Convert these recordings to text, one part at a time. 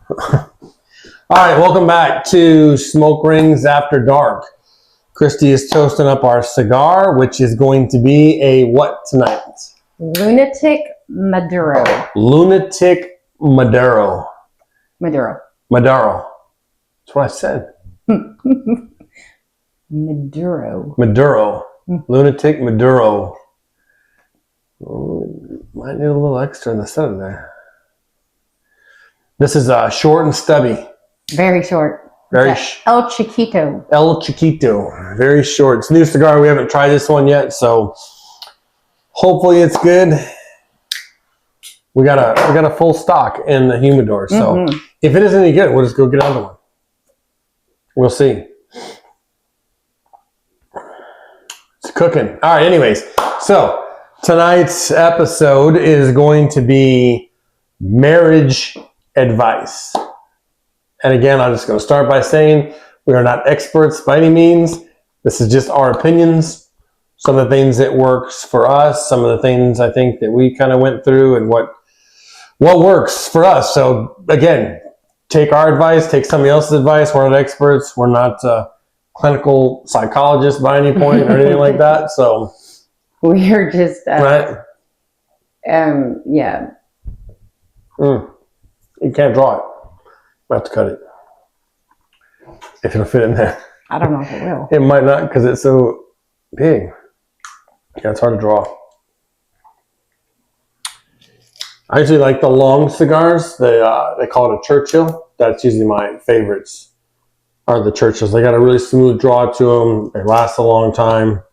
All right, welcome back to Smoke Rings After Dark. Christy is toasting up our cigar, which is going to be a what tonight? Lunatic Maduro. Lunatic Maduro. Maduro. Maduro. That's what I said. Maduro. Maduro. Lunatic Maduro. Might need a little extra in the center there. This is short and stubby. Very short. El Chiquito. El Chiquito. Very short. It's a new cigar. We haven't tried this one yet, so hopefully it's good. We got a full stock in the humidor, so if it isn't any good, we'll just go get another one. We'll see. It's cooking. All right, anyways. So tonight's episode is going to be marriage advice. And again, I'm just going to start by saying we are not experts by any means. This is just our opinions. Some of the things that works for us, some of the things I think that we kind of went through and what works for us. So again, take our advice, take somebody else's advice. We're not experts. We're not clinical psychologists by any point or anything like that. So we're just, right. Yeah. You can't draw it. We'll have to cut it. If it'll fit in there. I don't know if it will. It might not because it's so big. Yeah, it's hard to draw. I usually like the long cigars. They call it a Churchill. That's usually my favorites. Are the Churchills. They got a really smooth draw to them. They last a long time.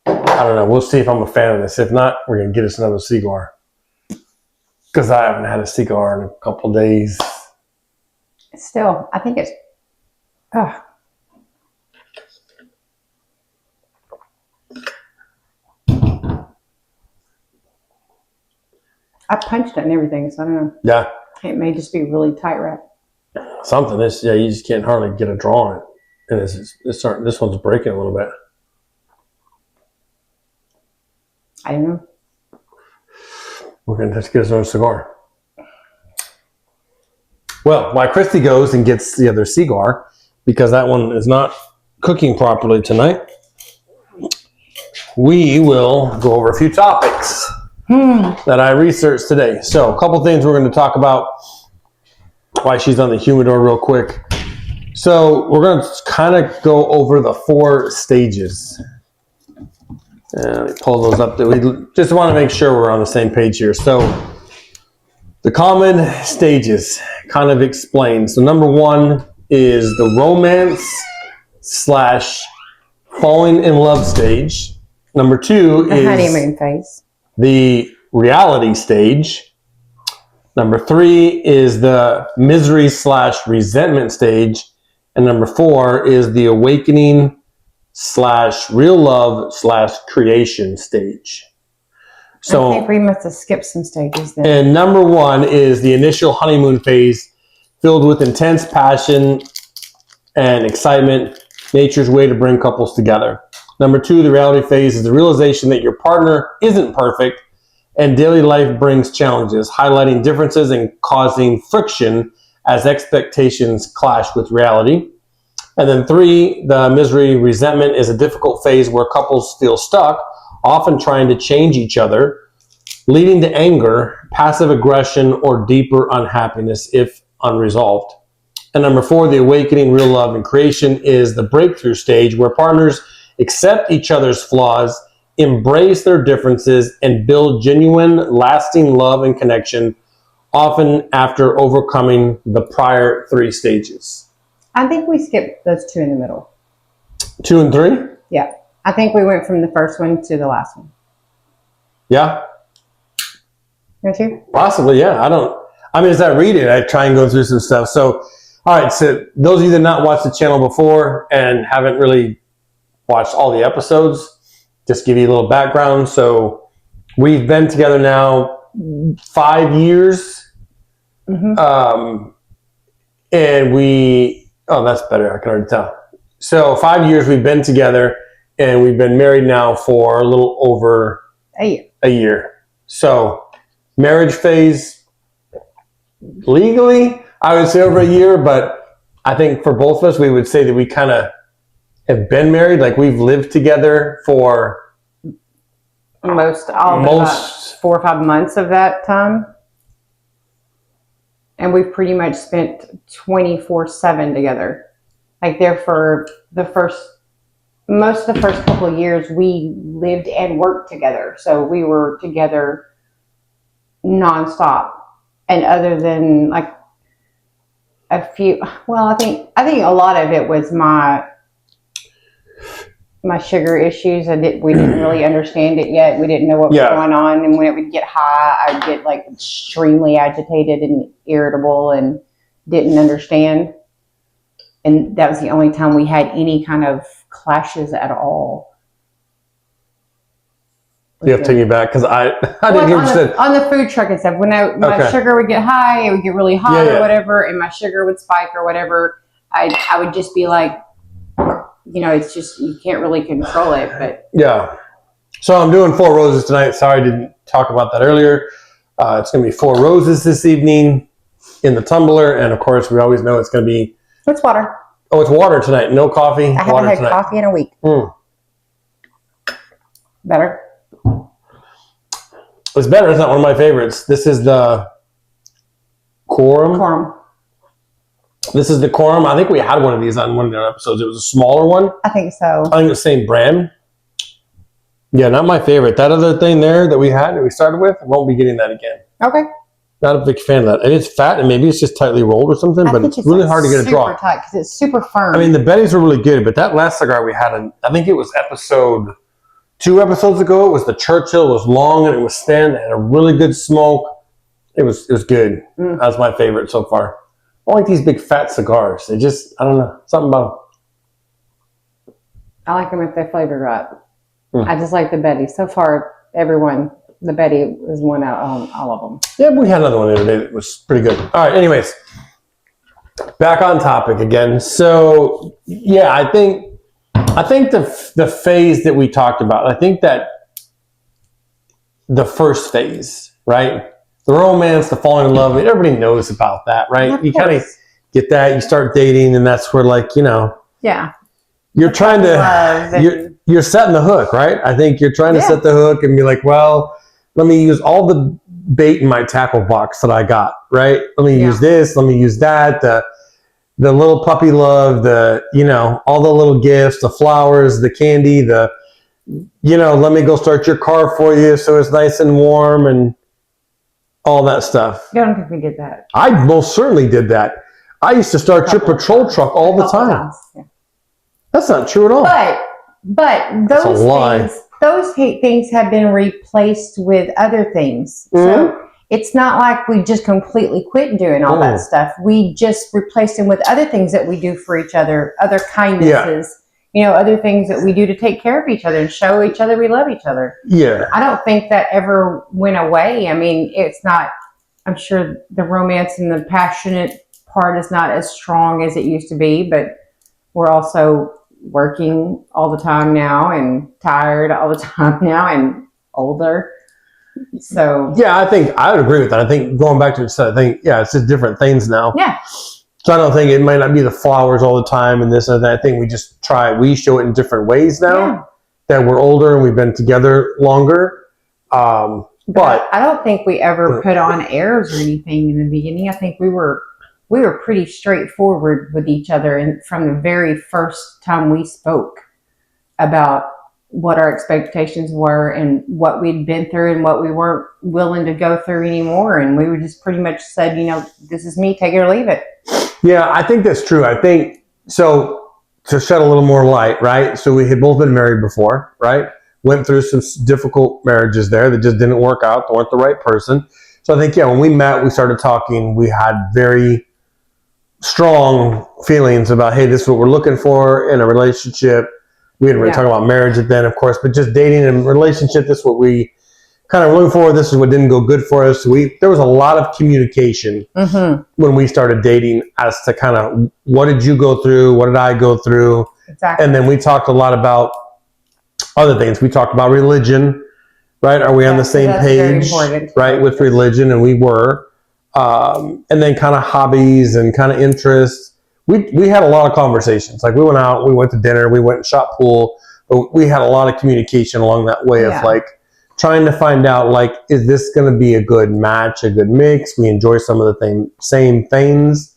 I don't know. We'll see if I'm a fan of this. If not, we're going to get us another cigar. Because I haven't had a cigar in a couple days. Still, I think it's... Oh. I punched it and everything, so I don't know. Yeah. It may just be really tight wrapped. Something. You just can't hardly get a draw on it. And this one's breaking a little bit. I don't know. We're going to just get us another cigar. Well, while Christy goes and gets the other cigar, because that one is not cooking properly tonight, we will go over a few topics that I researched today. So a couple things we're going to talk about while she's on the humidor real quick. So we're going to kind of go over the 4 stages. Let me pull those up. We just want to make sure we're on the same page here. So the common stages kind of explained. So number 1 is the romance / falling in love stage. Number 2 is the honeymoon phase. The reality stage. Number 3 is the misery / resentment stage. And number 4 is the awakening / real love / creation stage. So I think we must have skipped some stages then. And number 1 is the initial honeymoon phase, filled with intense passion and excitement, nature's way to bring couples together. Number 2, the reality phase, is the realization that your partner isn't perfect and daily life brings challenges, highlighting differences and causing friction as expectations clash with reality. And then 3, the misery resentment, is a difficult phase where couples feel stuck, often trying to change each other, leading to anger, passive aggression, or deeper unhappiness if unresolved. And number 4, the awakening, real love, and creation, is the breakthrough stage where partners accept each other's flaws, embrace their differences, and build genuine, lasting love and connection, often after overcoming the prior 3 stages. I think we skipped those 2 in the middle. 2 and 3? Yeah. I think we went from the first one to the last one. Yeah? Don't you? Possibly, yeah. As I read it, I try and go through some stuff. So, all right, so those of you that not watched the channel before and haven't really watched all the episodes, just give you a little background. So we've been together now 5 years. And that's better. I can already tell. So 5 years we've been together, and we've been married now for a little over a year. So marriage phase, legally, I would say over a year, but I think for both of us, we would say that we kind of have been married. Like we've lived together for Most 4 or 5 months of that time. And we've pretty much spent 24/7 together. Like there for most of the first couple of years, we lived and worked together. So we were together nonstop. And other than like a few, well, I think a lot of it was my sugar issues. We didn't really understand it yet. We didn't know what was going on. And when it would get high, I'd get like extremely agitated and irritable and didn't understand. And that was the only time we had any kind of clashes at all. You have to take me back because I didn't hear what you said. On the food truck and stuff, when my sugar would get high, it would get really hot or whatever, and my sugar would spike or whatever, I would just be like, it's just, you can't really control it. But yeah. So I'm doing 4 roses tonight. Sorry I didn't talk about that earlier. It's going to be 4 roses this evening in the tumbler. And of course, we always know it's going to be... It's water. Oh, it's water tonight. No coffee. I haven't had coffee in a week. Better? It's better. It's not one of my favorites. This is the Quorum. This is the Quorum. I think we had one of these on one of the episodes. It was a smaller one. I think so. I think the same brand. Yeah, not my favorite. That other thing there that we had, that we started with, I won't be getting that again. Okay. Not a big fan of that. And it's fat, and maybe it's just tightly rolled or something, but it's really hard to get a draw. Super tight because it's super firm. I mean, the Betty's were really good, but that last cigar we had, I think it was 2 episodes ago. It was the Churchill. It was long and it was thin. It had a really good smoke. It was good. That was my favorite so far. I like these big fat cigars. They just, I don't know, something about them. I like them if they're flavored right. I just like the Betty. So far, the Betty was one out on all of them. Yeah, we had another one the other day that was pretty good. All right, anyways, back on topic again. So, yeah, I think the phase that we talked about, I think that the first phase, right? The romance, the falling in love, everybody knows about that, right? You kind of get that, you start dating, and that's where, like, yeah, you're trying to, you're setting the hook, right? I think you're trying to set the hook and be like, well, let me use all the bait in my tackle box that I got, right? Let me use this, let me use that, the little puppy love, all the little gifts, the flowers, the candy, let me go start your car for you so it's nice and warm and all that stuff. I don't think we did that. I most certainly did that. I used to start your patrol truck all the time. Yeah. That's not true at all. But those things have been replaced with other things. So it's not like we just completely quit doing all that stuff. We just replaced them with other things that we do for each other, other kindnesses, other things that we do to take care of each other and show each other we love each other. Yeah. I don't think that ever went away. I mean, it's not, I'm sure the romance and the passionate part is not as strong as it used to be, but we're also working all the time now and tired all the time now and older. So yeah, I think I would agree with that. I think going back to it, I think it's just different things now. Yeah. So I don't think it might not be the flowers all the time and this and that. I think we show it in different ways now that we're older and we've been together longer. But I don't think we ever put on airs or anything in the beginning. I think we were pretty straightforward with each other, and from the very first time we spoke about what our expectations were and what we'd been through and what we weren't willing to go through anymore. And we were just pretty much said, this is me, take it or leave it. Yeah, I think that's true. I think, so to shed a little more light, right? So we had both been married before, right? Went through some difficult marriages there that just didn't work out. They weren't the right person. So I think, when we met, we started talking, we had very strong feelings about, hey, this is what we're looking for in a relationship. We didn't really talk about marriage then, of course, but just dating and relationship, this is what we kind of looking for. This is what didn't go good for us. There was a lot of communication when we started dating as to kind of what did you go through? What did I go through? Exactly. And then we talked a lot about other things. We talked about religion, right? Are we on the same page, right, with religion? And we were. and then kind of hobbies and kind of interests. We had a lot of conversations. Like we went out, we went to dinner, we went and shot pool, but we had a lot of communication along that way of like trying to find out, like, is this going to be a good match, a good mix? We enjoy some of the same things.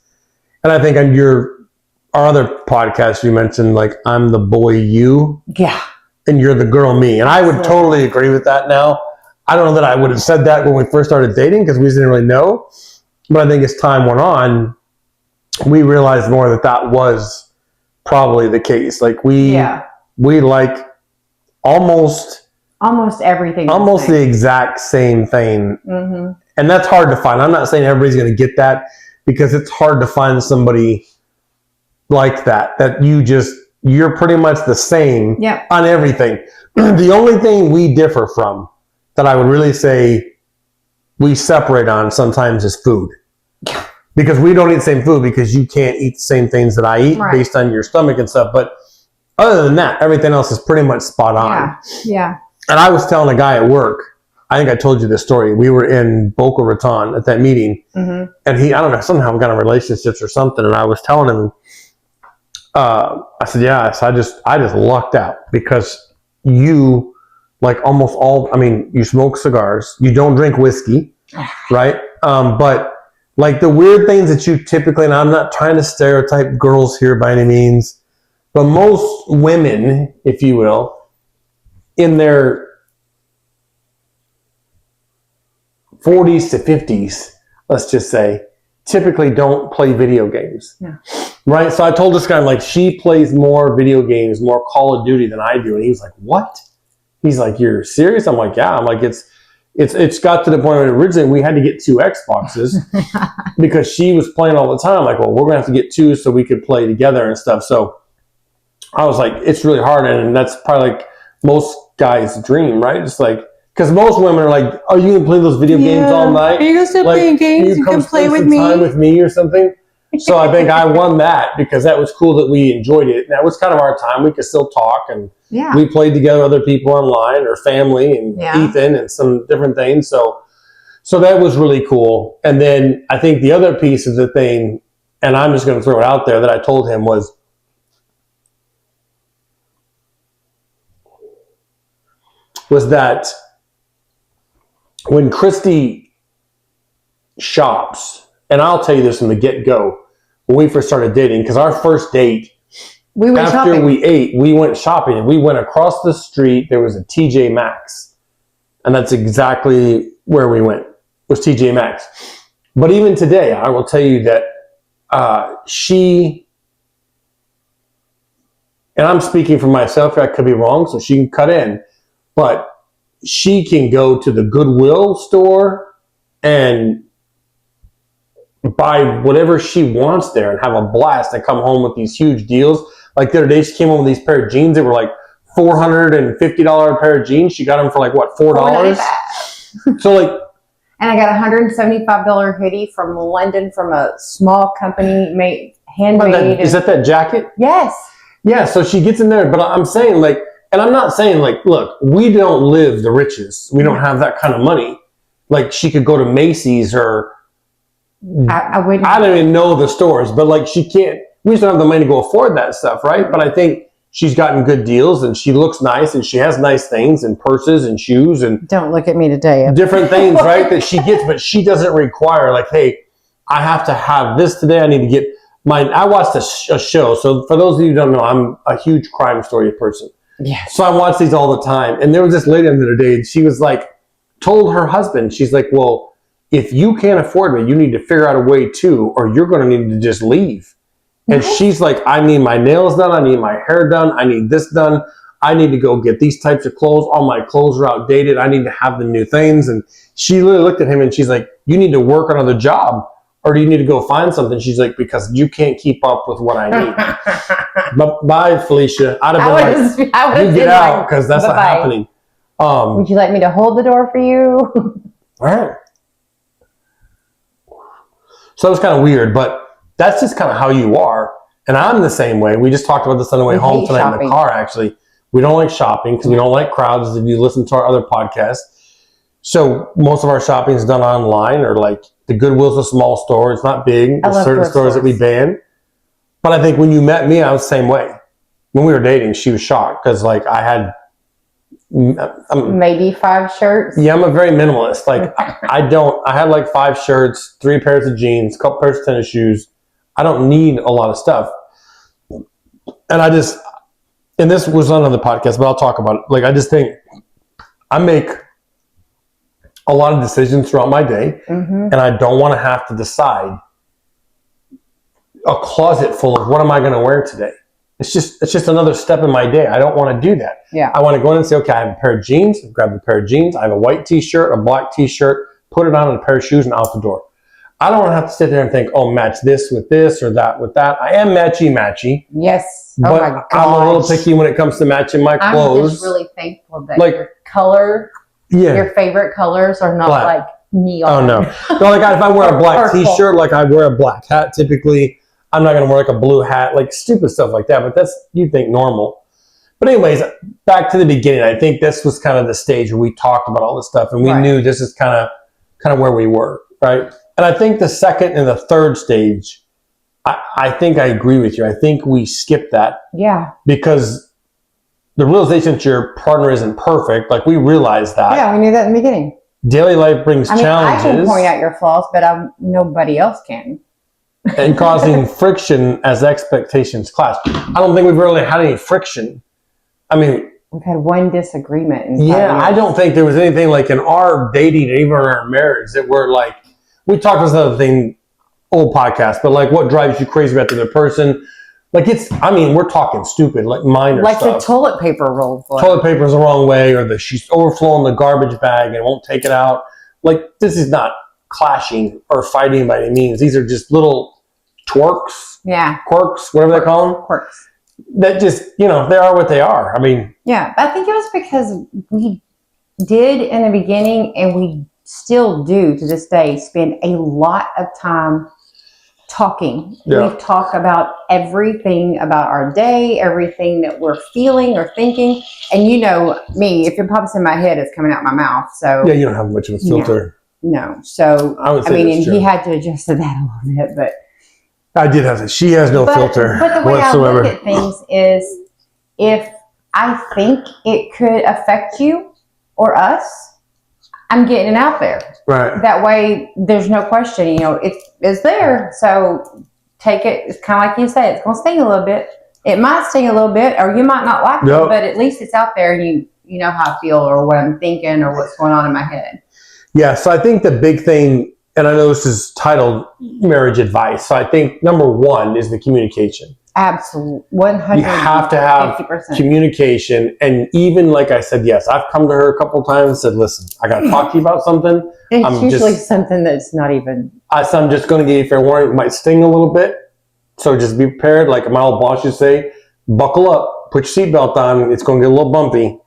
And I think on our other podcast, you mentioned, like, I'm the boy you. Yeah. And you're the girl me. And I would totally agree with that now. I don't know that I would have said that when we first started dating because we didn't really know. But I think as time went on, we realized more that was probably the case. Like we like almost everything. Almost the exact same thing. Mm-hmm. And that's hard to find. I'm not saying everybody's going to get that because it's hard to find somebody like that you're pretty much the same on everything. The only thing we differ from that I would really say we separate on sometimes is food. Because we don't eat the same food because you can't eat the same things that I eat based on your stomach and stuff. But other than that, everything else is pretty much spot on. Yeah. And I was telling a guy at work, I think I told you this story. We were in Boca Raton at that meeting. Mm-hmm. And I don't know, somehow we got in relationships or something. And I was telling him, I said, yes, I just lucked out because you, like almost all, I mean, you smoke cigars, you don't drink whiskey, right? But like the weird things that you typically, and I'm not trying to stereotype girls here by any means, but most women, if you will, in their 40s to 50s, let's just say, typically don't play video games. Yeah. Right? So I told this guy, I'm like, she plays more video games, more Call of Duty than I do. And he was like, what? He's like, you're serious? I'm like, yeah. I'm like, it's got to the point where originally we had to get 2 Xboxes because she was playing all the time. I'm like, well, we're going to have to get 2 so we could play together and stuff. So I was like, it's really hard. And that's probably like most guys' dream, right? It's like, because most women are like, are you going to play those video games all night? Are you going to start playing games? You can play with me. Time with me or something. So I think I won that because that was cool that we enjoyed it. That was kind of our time. We could still talk and we played together with other people online or family and Ethan and some different things. So that was really cool. And then I think the other piece of the thing, and I'm just going to throw it out there, that I told him was that when Christy shops, and I'll tell you this from the get-go, when we first started dating, because our first date, after we ate, we went shopping, and we went across the street. There was a TJ Maxx, and that's exactly where we went, was TJ Maxx. But even today, I will tell you that she, and I'm speaking for myself, I could be wrong, so she can cut in, but she can go to the Goodwill store and buy whatever she wants there and have a blast and come home with these huge deals. Like the other day, she came home with these pair of jeans that were like $450 pair of jeans. She got them for like, what, $4? So like, and I got a $175 hoodie from London from a small company made handmade. Is that jacket? Yes. Yeah. So she gets in there, but I'm saying like, and I'm not saying like, look, we don't live the riches. We don't have that kind of money. Like she could go to Macy's or I don't even know the stores, but like she can't, we just don't have the money to go afford that stuff, right? But I think she's gotten good deals and she looks nice and she has nice things and purses and shoes and don't look at me today. Different things, right? That she gets, but she doesn't require like, hey, I have to have this today. I need to get mine. I watched a show. So for those of you who don't know, I'm a huge crime story person. Yes. So I watch these all the time. And there was this lady the other day and she was like, told her husband, she's like, well, if you can't afford me, you need to figure out a way too, or you're going to need to just leave. And she's like, I need my nails done. I need my hair done. I need this done. I need to go get these types of clothes. All my clothes are outdated. I need to have the new things. And she literally looked at him and she's like, you need to work another job or do you need to go find something? She's like, because you can't keep up with what I need. But bye, Felicia. I'd have been like, you get out because that's not happening. Would you like me to hold the door for you? All right. So that was kind of weird, but that's just kind of how you are. And I'm the same way. We just talked about this on the way home tonight in the car, actually. We don't like shopping because we don't like crowds if you listen to our other podcasts. So most of our shopping is done online or like The Goodwill's a small store. It's not big. I There's love certain thrift stores that we ban. But I think when you met me, I was the same way. When we were dating, she was shocked because like I had, Maybe 5 shirts. yeah, I'm a very minimalist. Like I had like 5 shirts, 3 pairs of jeans, a couple pairs of tennis shoes. I don't need a lot of stuff. And this was on another podcast, but I'll talk about it. Like I just think I make a lot of decisions throughout my day, and I don't want to have to decide a closet full of what am I going to wear today. It's just another step in my day. I don't want to do that. Yeah. I want to go in and say, okay, I have a pair of jeans. Grab a pair of jeans. I have a white t-shirt, a black t-shirt, put it on, and a pair of shoes, and out the door. I don't want to have to sit there and think, oh, match this with this or that with that. I am matchy, Yes. but Oh my gosh. I'm a little picky when it comes to matching my clothes. I'm just really thankful that Like- your color, Yeah. your favorite colors are not Black. like neon. Oh no! No, like if I wear a black Purple. T-shirt, like I wear a black hat. Typically, I'm not gonna wear like a blue hat, like stupid stuff like that. But that's you think normal. But anyways, back to the beginning. I think this was kind of the stage where we talked about all this stuff, and we Right. knew this is kind of where we were, right? And I think the second and the third stage, I think I agree with you. I think we skipped that Yeah. because the realization that your partner isn't perfect, like we realized that. Yeah, we knew that in the beginning. Daily life brings I mean, challenges. I can point out your flaws, but nobody else can. And causing friction as expectations clash. I don't think we've really had any friction. I mean, We've had one disagreement. In 5 yeah, I years. don't think there was anything like in our dating and even our marriage that we're like, we talked about this other thing, old podcast, but like what drives you crazy about the other person? Like we're talking stupid, like minor Like stuff. the toilet paper roll. Toilet paper's the wrong way, or she's overflowing the garbage bag and won't take it out. Like this is not clashing or fighting by any means. These are just little quirks, whatever they call them. Quirks. That just, they are what they are. I mean, Yeah, I think it was because we did in the beginning, and we still do to this day, spend a lot of time talking. Yeah. We talk about everything about our day, everything that we're feeling or thinking. And you know me, if it pops in my head, it's coming out my mouth. So yeah, you don't have much of a filter. no. So I would say and that's true. he had to adjust to that a little bit, but I did have that. She has no filter But the way whatsoever. I look at things is, if I think it could affect you or us, I'm getting it out there. Right. That way, there's no question. It's there. So take it. It's kind of like you say. It's going to sting a little bit. It might sting a little bit, or you might not like Yep. it. But at least it's out there, and you know how I feel, or what I'm thinking, or what's going on in my head. Yeah. So I think the big thing, and I know this is titled marriage advice. So I think number one is the communication. Absolutely, 100. You have to have 50%. communication. And even like I said, yes, I've come to her a couple of times and said, listen, I got to talk to you about something. It's I'm usually just- something that's not even. So I'm just going to give you fair warning. It might sting a little bit. So just be prepared. Like my old boss used to say, buckle up, put your seatbelt on. It's going to get a little bumpy.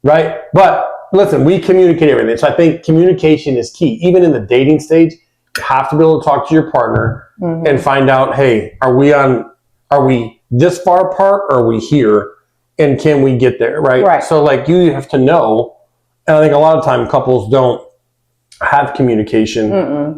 Right? But listen, we communicate everything. So I think communication is key. Even in the dating stage, you have to be able to talk to your partner and find out, hey, are we this far apart, or are we here? And can we get there? Right? So like you have to know. And I think a lot of time couples don't have communication.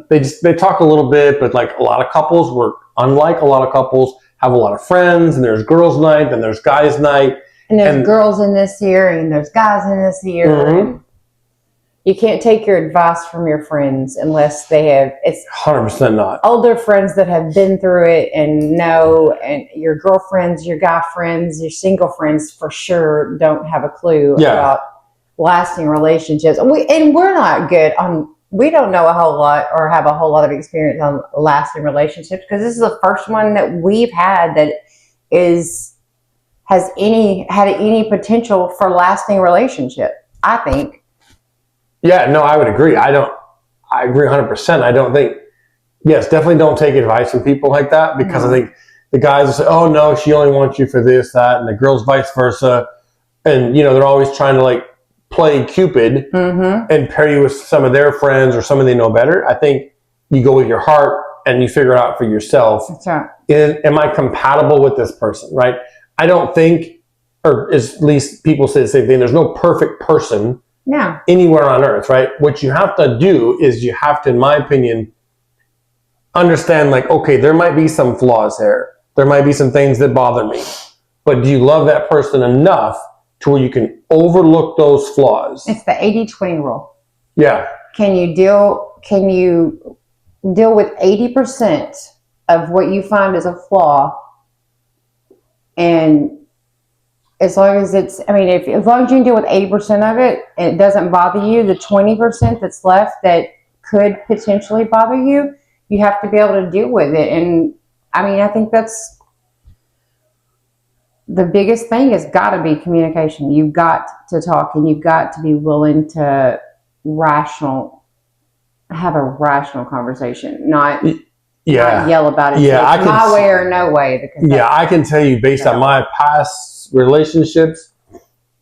They talk a little bit, but like a lot of couples unlike a lot of couples, have a lot of friends, and there's girls' night, and there's guys' night. And there's girls in this year, and there's guys in this year. Mhm. You can't take your advice from your friends unless they have. It's 100% not. older friends that have been through it and know, and your girlfriends, your guy friends, your single friends for sure don't have a clue about lasting relationships. We're not good on. We don't know a whole lot or have a whole lot of experience on lasting relationships, because this is the first one that we've had that had any potential for lasting relationship, I think. Yeah, no, I would agree. I agree 100%. I don't think, yes, definitely don't take advice from people like that, because I think the guys will say, oh no, she only wants you for this, that, and the girls vice versa. And, they're always trying to like play Cupid and pair you with some of their friends or somebody they know better. I think you go with your heart and you figure it out for yourself. That's right. Am I compatible with this person, right? I don't think, or at least people say the same thing, there's no perfect person Yeah. anywhere on earth, right? What you have to do is you have to, in my opinion, understand, like, okay, there might be some flaws here. There might be some things that bother me. But do you love that person enough to where you can overlook those flaws? It's the 80-20 rule. Yeah. Can you deal with 80% of what you find as a flaw? And as long as as long as you can deal with 80% of it and it doesn't bother you, the 20% that's left that could potentially bother you, you have to be able to deal with it. And I think that's the biggest thing has got to be communication. You've got to talk, and you've got to be willing to have a rational conversation, not yell about it. Yeah, it's my way or no way. Because I can tell you based on my past relationships,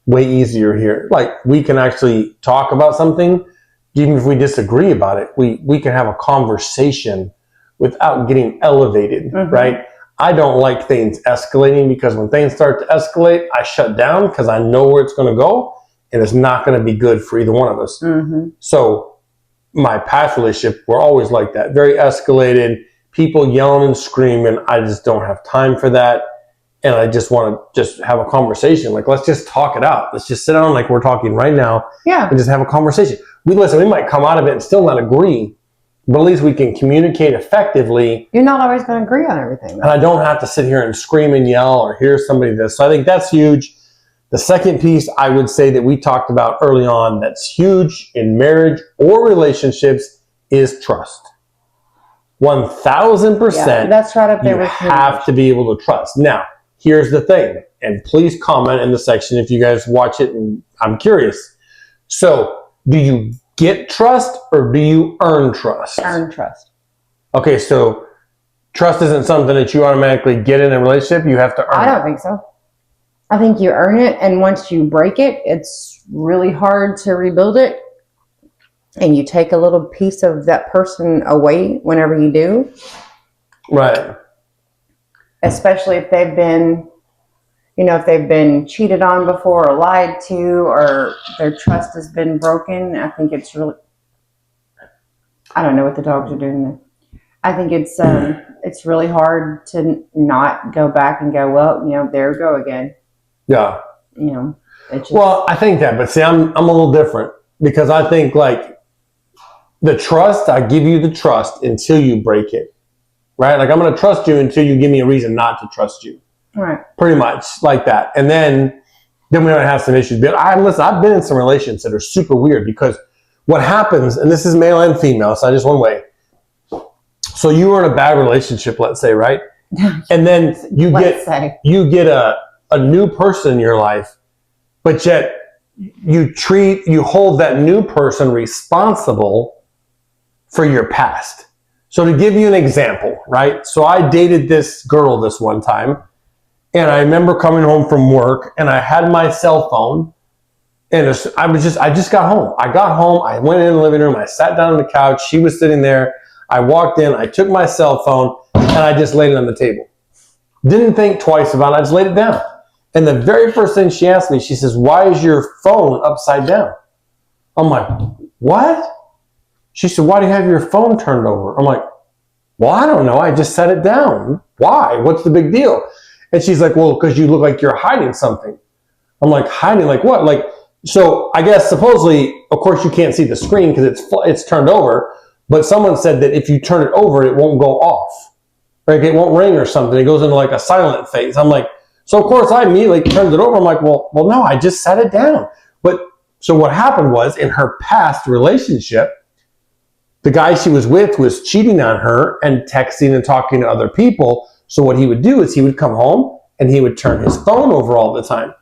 way easier here. Like, we can actually talk about something, even if we disagree about it. We can have a conversation without getting elevated, right? I don't like things escalating, because when things start to escalate, I shut down because I know where it's going to go, and it's not going to be good for either one of us. So my past relationship were always like that, very escalated, people yelling and screaming. I just don't have time for that. And I just want to just have a conversation. Like, let's just talk it out. Let's just sit down like we're talking right now and just have a conversation. We might come out of it and still not agree, but at least we can communicate effectively. You're not always going to agree on everything, and I don't have to sit here and scream and yell or hear somebody this. So I think that's huge. The second piece I would say that we talked about early on that's huge in marriage or relationships is trust. 1,000%. That's right up there. You have to be able to trust. Now, here's the thing, and please comment in the section if you guys watch it, and I'm curious. So, do you get trust or do you earn trust? Earn trust. Okay, so trust isn't something that you automatically get in a relationship. You have to earn it. I don't think so. I think you earn it, and once you break it, it's really hard to rebuild it. And you take a little piece of that person away whenever you do. Right. Especially if they've been, if they've been cheated on before or lied to, or their trust has been broken. I think it's really, I don't know what the dogs are doing there. I think it's really hard to not go back and go, well, there we go again. Yeah. It's just, well, I think that, but see, I'm a little different, because I think, like, the trust, I give you the trust until you break it, right? Like, I'm going to trust you until you give me a reason not to trust you. right. Pretty much like that. And then we don't have some issues. But I've been in some relations that are super weird, because what happens, and this is male and female, so just one way. So you were in a bad relationship, let's say, right? And then you get a new person in your life, but yet you hold that new person responsible for your past. So to give you an example, right? So I dated this girl this one time, and I remember coming home from work, and I had my cell phone, and I just got home. I got home, I went in the living room, I sat down on the couch, she was sitting there, I walked in, I took my cell phone, and I just laid it on the table. Didn't think twice about it, I just laid it down. And the very first thing she asked me, she says, "Why is your phone upside down?" I'm like, "What?" She said, "Why do you have your phone turned over?" I'm like, "Well, I don't know. I just set it down. Why? What's the big deal?" And she's like, "Well, because you look like you're hiding something." I'm like, "Hiding like what?" Like, so I guess supposedly, of course, you can't see the screen because it's turned over. But someone said that if you turn it over, it won't go off. Like, it won't ring or something. It goes into like a silent phase. I'm like, so of course I immediately turned it over. I'm like, well, no, I just set it down. But so what happened was, in her past relationship, the guy she was with was cheating on her and texting and talking to other people. So what he would do is he would come home and he would turn his phone over all the time.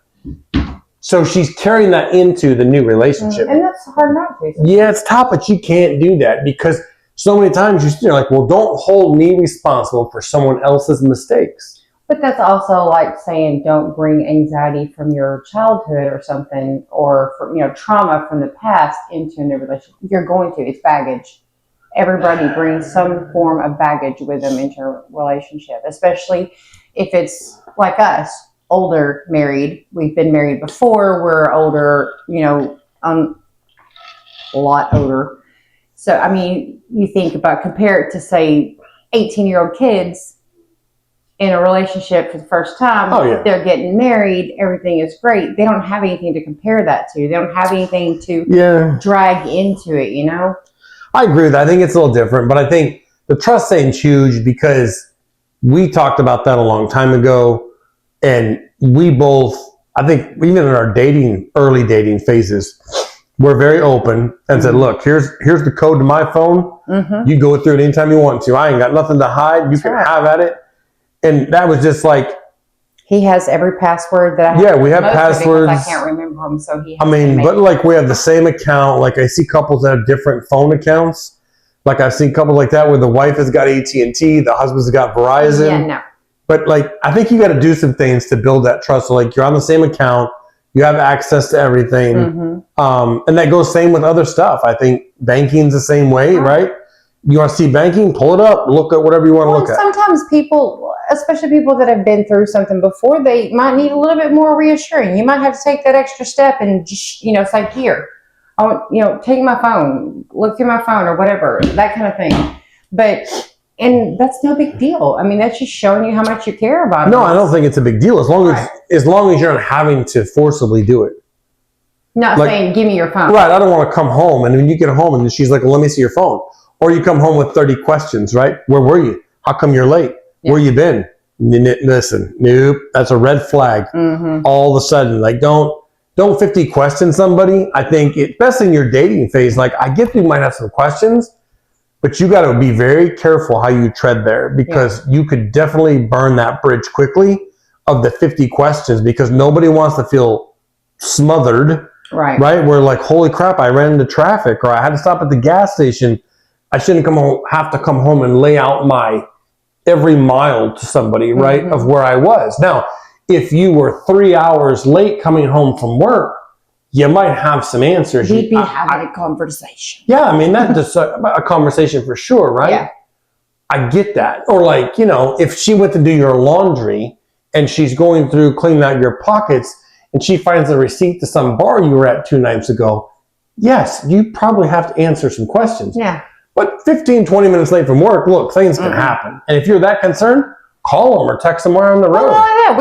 So she's carrying that into the new relationship. And that's hard not to. Yeah, it's tough, but you can't do that, because so many times you're like, well, don't hold me responsible for someone else's mistakes. But that's also like saying, don't bring anxiety from your childhood or something, or from, trauma from the past into a new relationship. You're going to. It's baggage. Everybody brings some form of baggage with them into a relationship, especially if it's like us, older, married. We've been married before. We're older, a lot older. So, I mean, you think about, compare it to, say, 18-year-old kids in a relationship for the first time. Oh, yeah. They're getting married. Everything is great. They don't have anything to compare that to. They don't have anything to drag into it, you know? I agree with that. I think it's a little different, but I think the trust thing's huge because we talked about that a long time ago, and we both, I think even in our early dating phases, we're very open and said, look, here's the code to my phone. Mm-hmm. You go through it anytime you want to. I ain't got nothing to hide. You can have at it. And that was just like, he has every password that I have. Yeah, we have passwords. I can't remember them, so he has I mean, but like we have the same account. Like I see couples that have different phone accounts. Like I've seen couples like that where the wife has got AT&T, the husband's got Verizon. Yeah, no. But like, I think you got to do some things to build that trust. So like you're on the same account, you have access to everything. Mm-hmm. And that goes same with other stuff. I think banking's the same way, right? You want to see banking, pull it up, look at whatever you want to look at. Sometimes people, especially people that have been through something before, they might need a little bit more reassuring. You might have to take that extra step and just, it's like, here, I want, take my phone, look through my phone or whatever, that kind of thing. And that's no big deal. I mean, that's just showing you how much you care about it. No, I don't think it's a big deal as long as you're not having to forcibly do it. Not saying, give me your phone. Right. I don't want to come home. And when you get home and she's like, well, let me see your phone. Or you come home with 30 questions, right? Where were you? How come you're late? Yeah. Where you been? Listen, nope. That's a red flag. Mm-hmm. All of a sudden, like don't 50 question somebody. I think best in your dating phase. Like I get you might have some questions, but you got to be very careful how you tread there because you could definitely burn that bridge quickly of the 50 questions because nobody wants to feel smothered. Right. Where like, holy crap, I ran into traffic or I had to stop at the gas station. I shouldn't have to come home and lay out my every mile to somebody, right, mm-hmm. of where I was. Now, if you were 3 hours late coming home from work, you might have some answers. We'd be having a conversation. Yeah, I mean, that's just a conversation for sure, right? Yeah. I get that. Or like, if she went to do your laundry and she's going through cleaning out your pockets and she finds a receipt to some bar you were at 2 nights ago, yes, you probably have to answer some questions. Yeah. But 15, 20 minutes late from work, look, things can happen. And if you're that concerned, call them or text them while on the road. Well,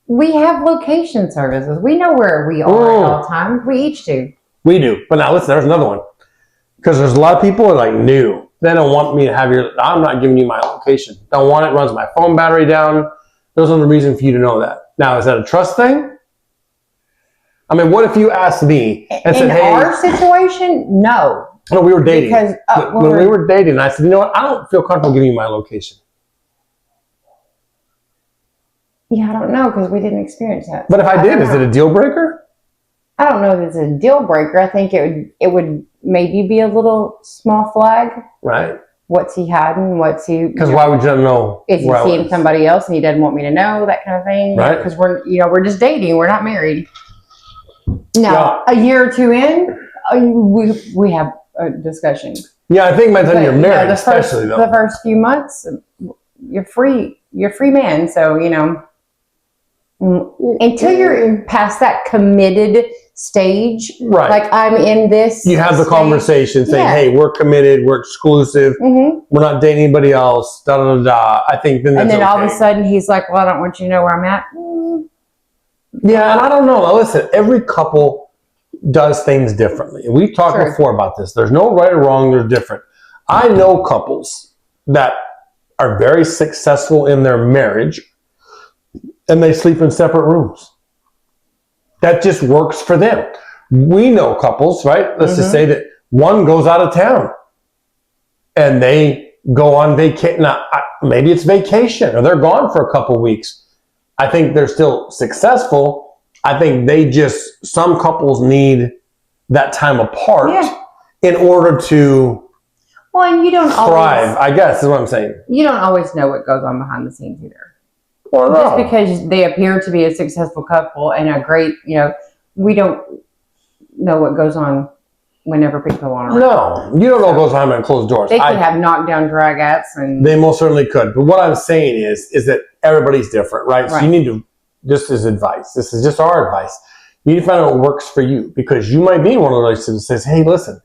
we have location services. We know where we are at all times. We each do. We do. But now listen, there's another one. Because there's a lot of people who are like, no, they don't want me to have I'm not giving you my location. Don't want it, runs my phone battery down. There's no reason for you to know that. Now, is that a trust thing? I mean, what if you asked me and said, hey. In our situation, no. No, we were dating. Because when we were dating, I said, you know what? I don't feel comfortable giving you my location. Yeah, I don't know because we didn't experience that. But if I did, is it a deal breaker? I don't know if it's a deal breaker. I think it would maybe be a little small flag. Right. What's he hiding? What's he? Because why would you know? Is he seeing somebody else and he doesn't want me to know? That kind of thing. Right. Because we're just dating. We're not married. Now, a year or two in, we have a discussion. Yeah, I think by the time you're married, especially the first few months, you're free. You're a free man. So until you're past that committed stage, right? Like I'm in this. You have the conversation saying, "Hey, we're committed. We're exclusive. Mm-hmm. We're not dating anybody else." Da da da da. I think then. And then all of a sudden, he's like, "Well, I don't want you to know where I'm at." Yeah, and I don't know. Now, listen, every couple does things differently. And we've talked before about this. There's no right or wrong. They're different. I know couples that are very successful in their marriage and they sleep in separate rooms. That just works for them. We know couples, right? Let's just say that one goes out of town and they go on vacation. Now, maybe it's vacation or they're gone for a couple weeks. I think they're still successful. I think some couples need that time apart in order to and you don't thrive, I guess is what I'm saying. You don't always know what goes on behind the scenes either. Well, no. Just because they appear to be a successful couple and a great, we don't know what goes on whenever people are around. No, you don't know what goes on behind closed doors. They could have knockdown dragouts and they most certainly could. But what I'm saying is that everybody's different, right? So you need to, this is advice. This is just our advice. You need to find out what works for you because you might be in one of those relationships that says, hey, listen,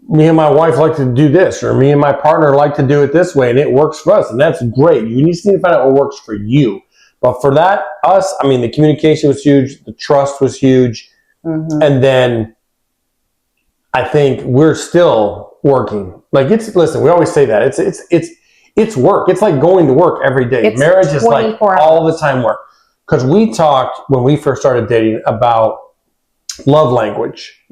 me and my wife like to do this, or me and my partner like to do it this way, and it works for us, and that's great. You need to find out what works for you. But for that, us, I mean, the communication was huge, the trust was huge, and then I think we're still working. Like listen, we always say that it's work. It's like going to work every day. It's Marriage is like 24 all the time work. Because we talked when we first started dating about love language,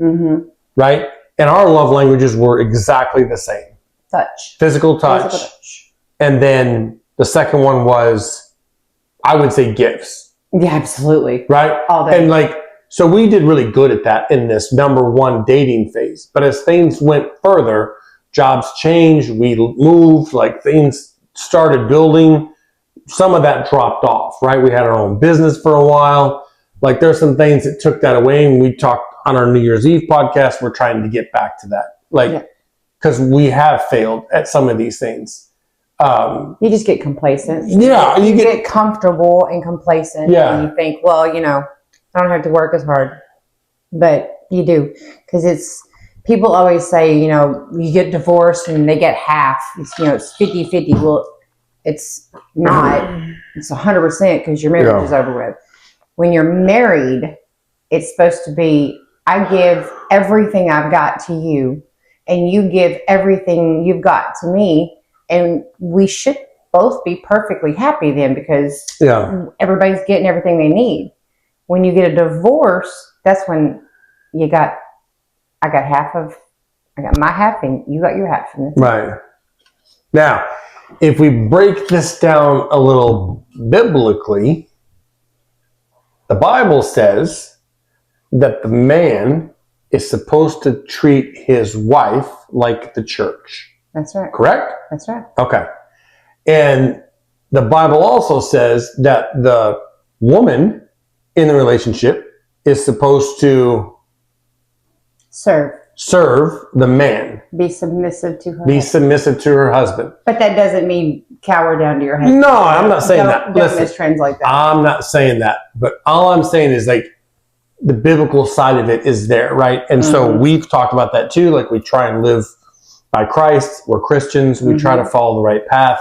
right? And our love languages were exactly the same. Touch. Physical touch. And then the second one was, I would say, gifts. Yeah, absolutely. Right? All day. And like, so we did really good at that in this number one dating phase. But as things went further, jobs changed, we moved, like things started building. Some of that dropped off, right? We had our own business for a while. Like there's some things that took that away, and we talked on our New Year's Eve podcast. We're trying to get back to that, like, because we have failed at some of these things. You just get complacent. Yeah, you get comfortable and complacent. Yeah, and you think, well, I don't have to work as hard, but you do, because people always say, you get divorced and they get half. It's 50-50. Well, it's not. It's 100% because your marriage is over with. When you're married, it's supposed to be, I give everything I've got to you, and you give everything you've got to me, and we should both be perfectly happy then, because everybody's getting everything they need. When you get a divorce, that's when I got my half, and you got your half. Right. Now, if we break this down a little biblically, the Bible says that the man is supposed to treat his wife like the church. That's right. Correct? That's right. Okay. And the Bible also says that the woman in the relationship is supposed to serve the man. Be submissive to her. Be submissive to her husband. But that doesn't mean cower down to your husband. No, I'm not saying that. Don't mistranslate that. I'm not saying that. But all I'm saying is, like, the biblical side of it is there, right? And so we've talked about that too. Like, we try and live by Christ. We're Christians. We try to follow the right path.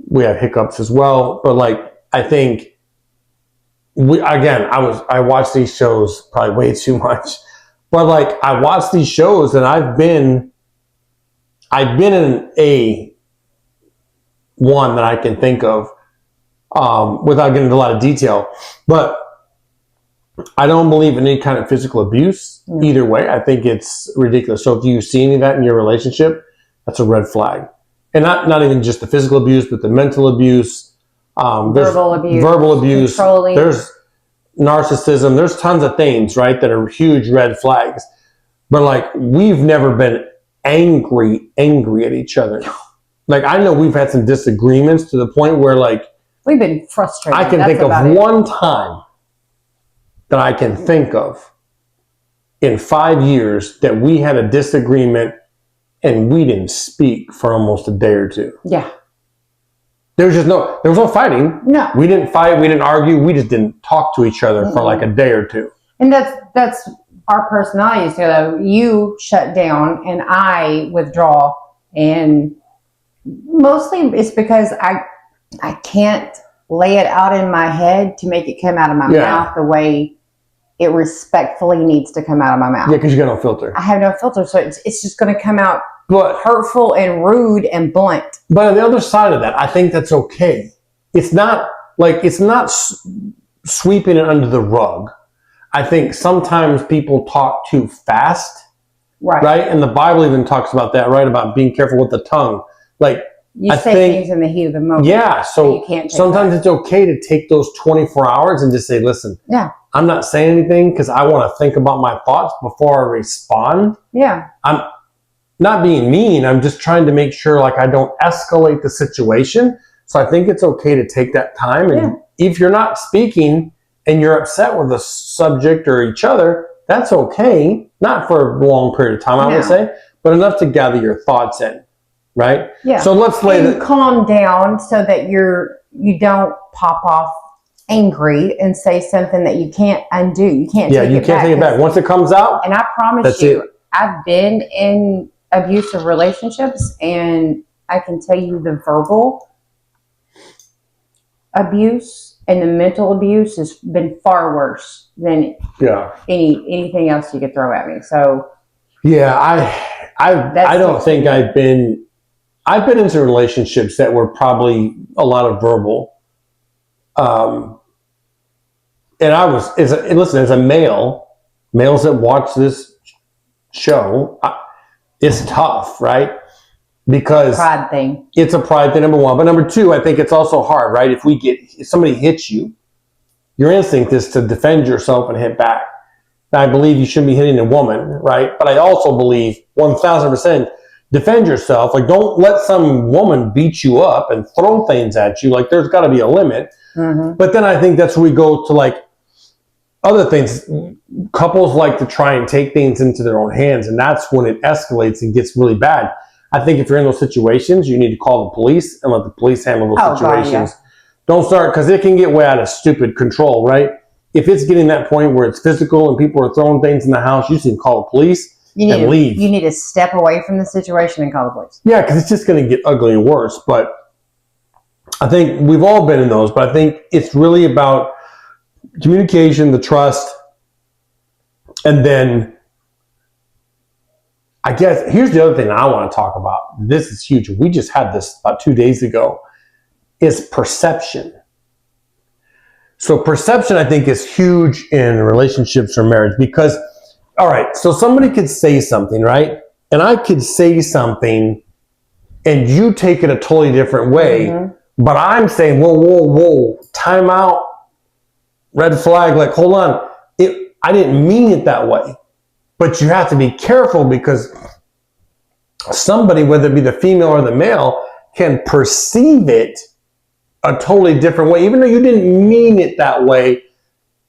We have hiccups as well. But, like, I think I watch these shows probably way too much. But, like, I watch these shows, and I've been in a one that I can think of, without getting into a lot of detail. But I don't believe in any kind of physical abuse either way. I think it's ridiculous. So if you see any of that in your relationship, that's a red flag. And not even just the physical abuse, but the mental abuse. Verbal abuse. Controlling. There's narcissism. There's tons of things, right, that are huge red flags. But, like, we've never been angry at each other. Like, I know we've had some disagreements to the point where, like, we've been frustrated. I can think of one time that I can think of in 5 years that we had a disagreement and we didn't speak for almost a day or two. Yeah. There was no fighting. No. We didn't fight. We didn't argue. We just didn't talk to each other for like a day or two. And that's our personalities together. You shut down and I withdraw. And mostly it's because I can't lay it out in my head to make it come out of my mouth the way it respectfully needs to come out of my mouth. Yeah, because you got no filter. I have no filter, so it's just going to come out hurtful and rude and blunt. But on the other side of that, I think that's okay. It's not sweeping it under the rug. I think sometimes people talk too fast, right? And the Bible even talks about that, right? About being careful with the tongue. Like, you say things in the heat of the moment. Yeah, so sometimes it's okay to take those 24 hours and just say, listen, I'm not saying anything because I want to think about my thoughts before I respond. Yeah. I'm not being mean. I'm just trying to make sure, like, I don't escalate the situation. So I think it's okay to take that time. And if you're not speaking and you're upset with the subject or each other, that's okay. Not for a long period of time, I would say, but enough to gather your thoughts in. Right? Yeah. So let's calm down so that you don't pop off angry and say something that you can't undo. You can't take it back. Take it back. Once it comes out. And I promise I've been in abusive relationships, and I can tell you the verbal abuse and the mental abuse has been far worse than anything else you could throw at me. So yeah, I don't think I've been into relationships that were probably a lot of verbal. And I was, as a males that watch this show, it's tough, right? Because pride thing. It's a pride thing, number one. But number two, I think it's also hard, right? If somebody hits you, your instinct is to defend yourself and hit back. Now, I believe you shouldn't be hitting a woman, right? But I also believe 1000% defend yourself. Like, don't let some woman beat you up and throw things at you. Like, there's got to be a limit. Mm-hmm. But then I think that's where we go to like other things. Couples like to try and take things into their own hands, and that's when it escalates and gets really bad. I think if you're in those situations, you need to call the police and let the police handle those situations. God, yeah. Don't start, because it can get way out of stupid control, right? If it's getting that point where it's physical and people are throwing things in the house, you can call the police and leave. You need to step away from the situation and call the police. Yeah, because it's just going to get ugly and worse. But I think we've all been in those, but I think it's really about communication, the trust, and then I guess here's the other thing I want to talk about. This is huge. We just had this about 2 days ago. Is perception. So perception, I think, is huge in relationships or marriage because, all right, so somebody could say something, right? And I could say something and you take it a totally different way, but I'm saying, whoa, time out, red flag, like, hold on. I didn't mean it that way. But you have to be careful because somebody, whether it be the female or the male, can perceive it a totally different way. Even though you didn't mean it that way,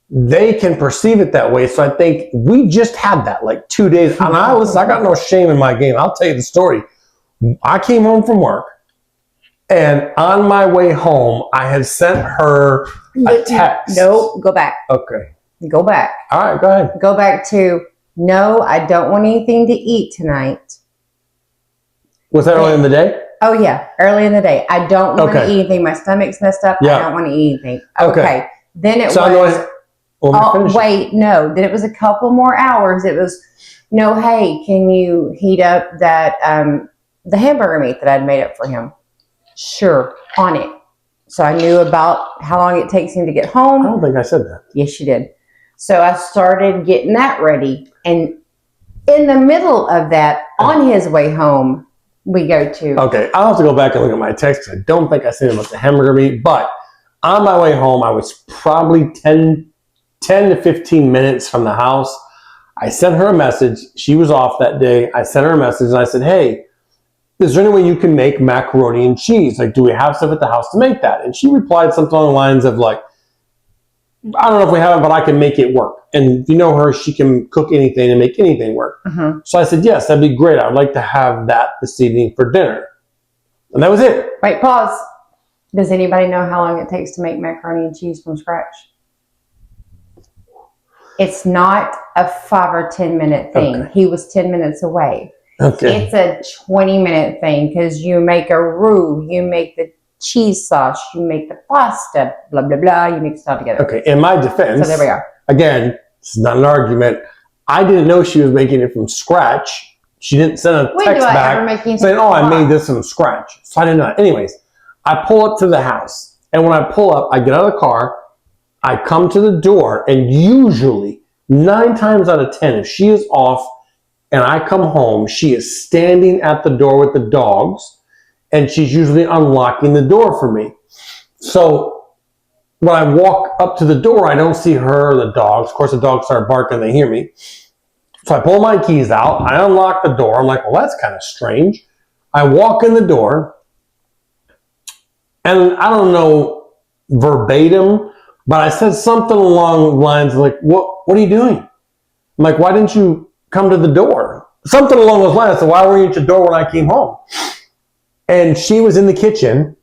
they can perceive it that way. So I think we just had that like 2 days. And I got no shame in my game. I'll tell you the story. I came home from work, and on my way home, I had sent her a text. No, go back. Okay. Go back. All right, go ahead. Go back to, no, I don't want anything to eat tonight. Was that early in the day? Oh, yeah. Early in the day. I don't want to eat anything. My stomach's messed up. Yeah. I don't want to eat anything. Okay. Then it was... No. Then it was a couple more hours. It was, no, hey, can you heat up that, the hamburger meat that I'd made up for him? Sure. On it. So I knew about how long it takes him to get home. I don't think I said that. Yes, you did. So I started getting that ready. And in the middle of that, on his way home, we go to... Okay, I'll have to go back and look at my text. I don't think I said about the hamburger meat, but on my way home, I was probably 10 to 15 minutes from the house. I sent her a message. She was off that day. I sent her a message, and I said, hey, is there any way you can make macaroni and cheese? Like, do we have stuff at the house to make that? And she replied something along the lines of like, I don't know if we have it, but I can make it work. And if you know her, she can cook anything and make anything work. Mm-hmm. So I said, yes, that'd be great. I'd like to have that this evening for dinner. And that was it. Wait, pause. Does anybody know how long it takes to make macaroni and cheese from scratch? It's not a 5 or 10 minute thing. Okay. He was 10 minutes away. Okay. It's a 20-minute thing because you make a roux, you make the cheese sauce, you make the pasta, blah, blah, blah, you mix it all together. Okay, in my defense, so there we are. Again, this is not an argument. I didn't know she was making it from scratch. She didn't send a text back saying, oh, I made this from scratch. So I didn't know. Anyways, I pull up to the house. And when I pull up, I get out of the car, I come to the door, and usually 9 times out of 10, if she is off and I come home, she is standing at the door with the dogs, and she's usually unlocking the door for me. So when I walk up to the door, I don't see her or the dogs. Of course, the dogs start barking, they hear me. So I pull my keys out, I unlock the door. I'm like, well, that's kind of strange. I walk in the door, and I don't know verbatim, but I said something along the lines like, what are you doing? I'm like, why didn't you come to the door? Something along those lines. So why were you at your door when I came home? And she was in the kitchen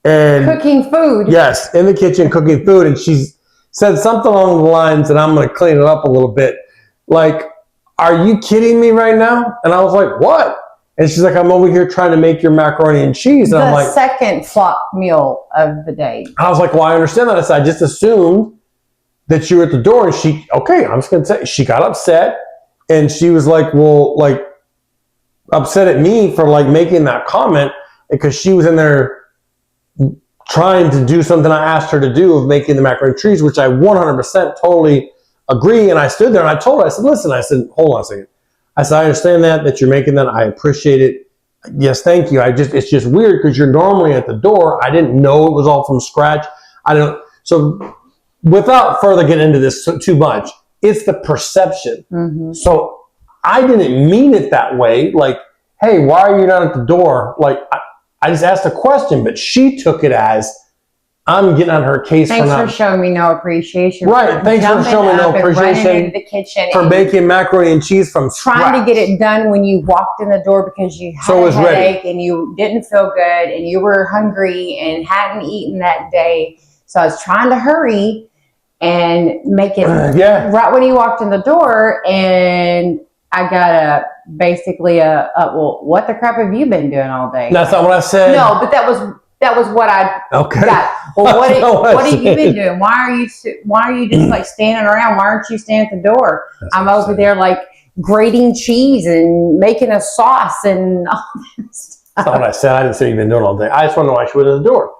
and cooking food. Yes, in the kitchen cooking food. And she said something along the lines, and I'm going to clean it up a little bit. Like, are you kidding me right now? And I was like, what? And she's like, I'm over here trying to make your macaroni and cheese. And I'm The like, second flop meal of the day. I was like, well, I understand that. I said, I just assumed that you were at the door. And she, okay, I'm just going to say, she got upset. And she was like, well, like, upset at me for like making that comment because she was in there trying to do something I asked her to do of making the macaroni and cheese, which I 100% totally agree. And I stood there and I told her, I said, listen, I said, hold on a second. I said, I understand that you're making that. I appreciate it. Yes, thank you. It's just weird because you're normally at the door. I didn't know it was all from scratch. So without further getting into this too much, it's the perception. Mm-hmm. So I didn't mean it that way. Like, hey, why are you not at the door? Like, I just asked a question, but she took it as I'm getting on her case Thanks for showing me no appreciation. Right. Thanks for showing me no appreciation into the kitchen for making macaroni and cheese from scratch. trying to get it done when you walked in the door because you had a headache and you didn't feel good and you were hungry and hadn't eaten that day. So I was trying to hurry and make it right when you walked in the door, and I got basically well, what the crap have you been doing all day? That's not what I said. No, but that was what I got. Well, what have you been doing? Why are you just like standing around? Why aren't you standing at the door? I'm over there like grating cheese and making a sauce and all this stuff. That's not what I said. I didn't say you've been doing all day. I just want to know why she was at the door.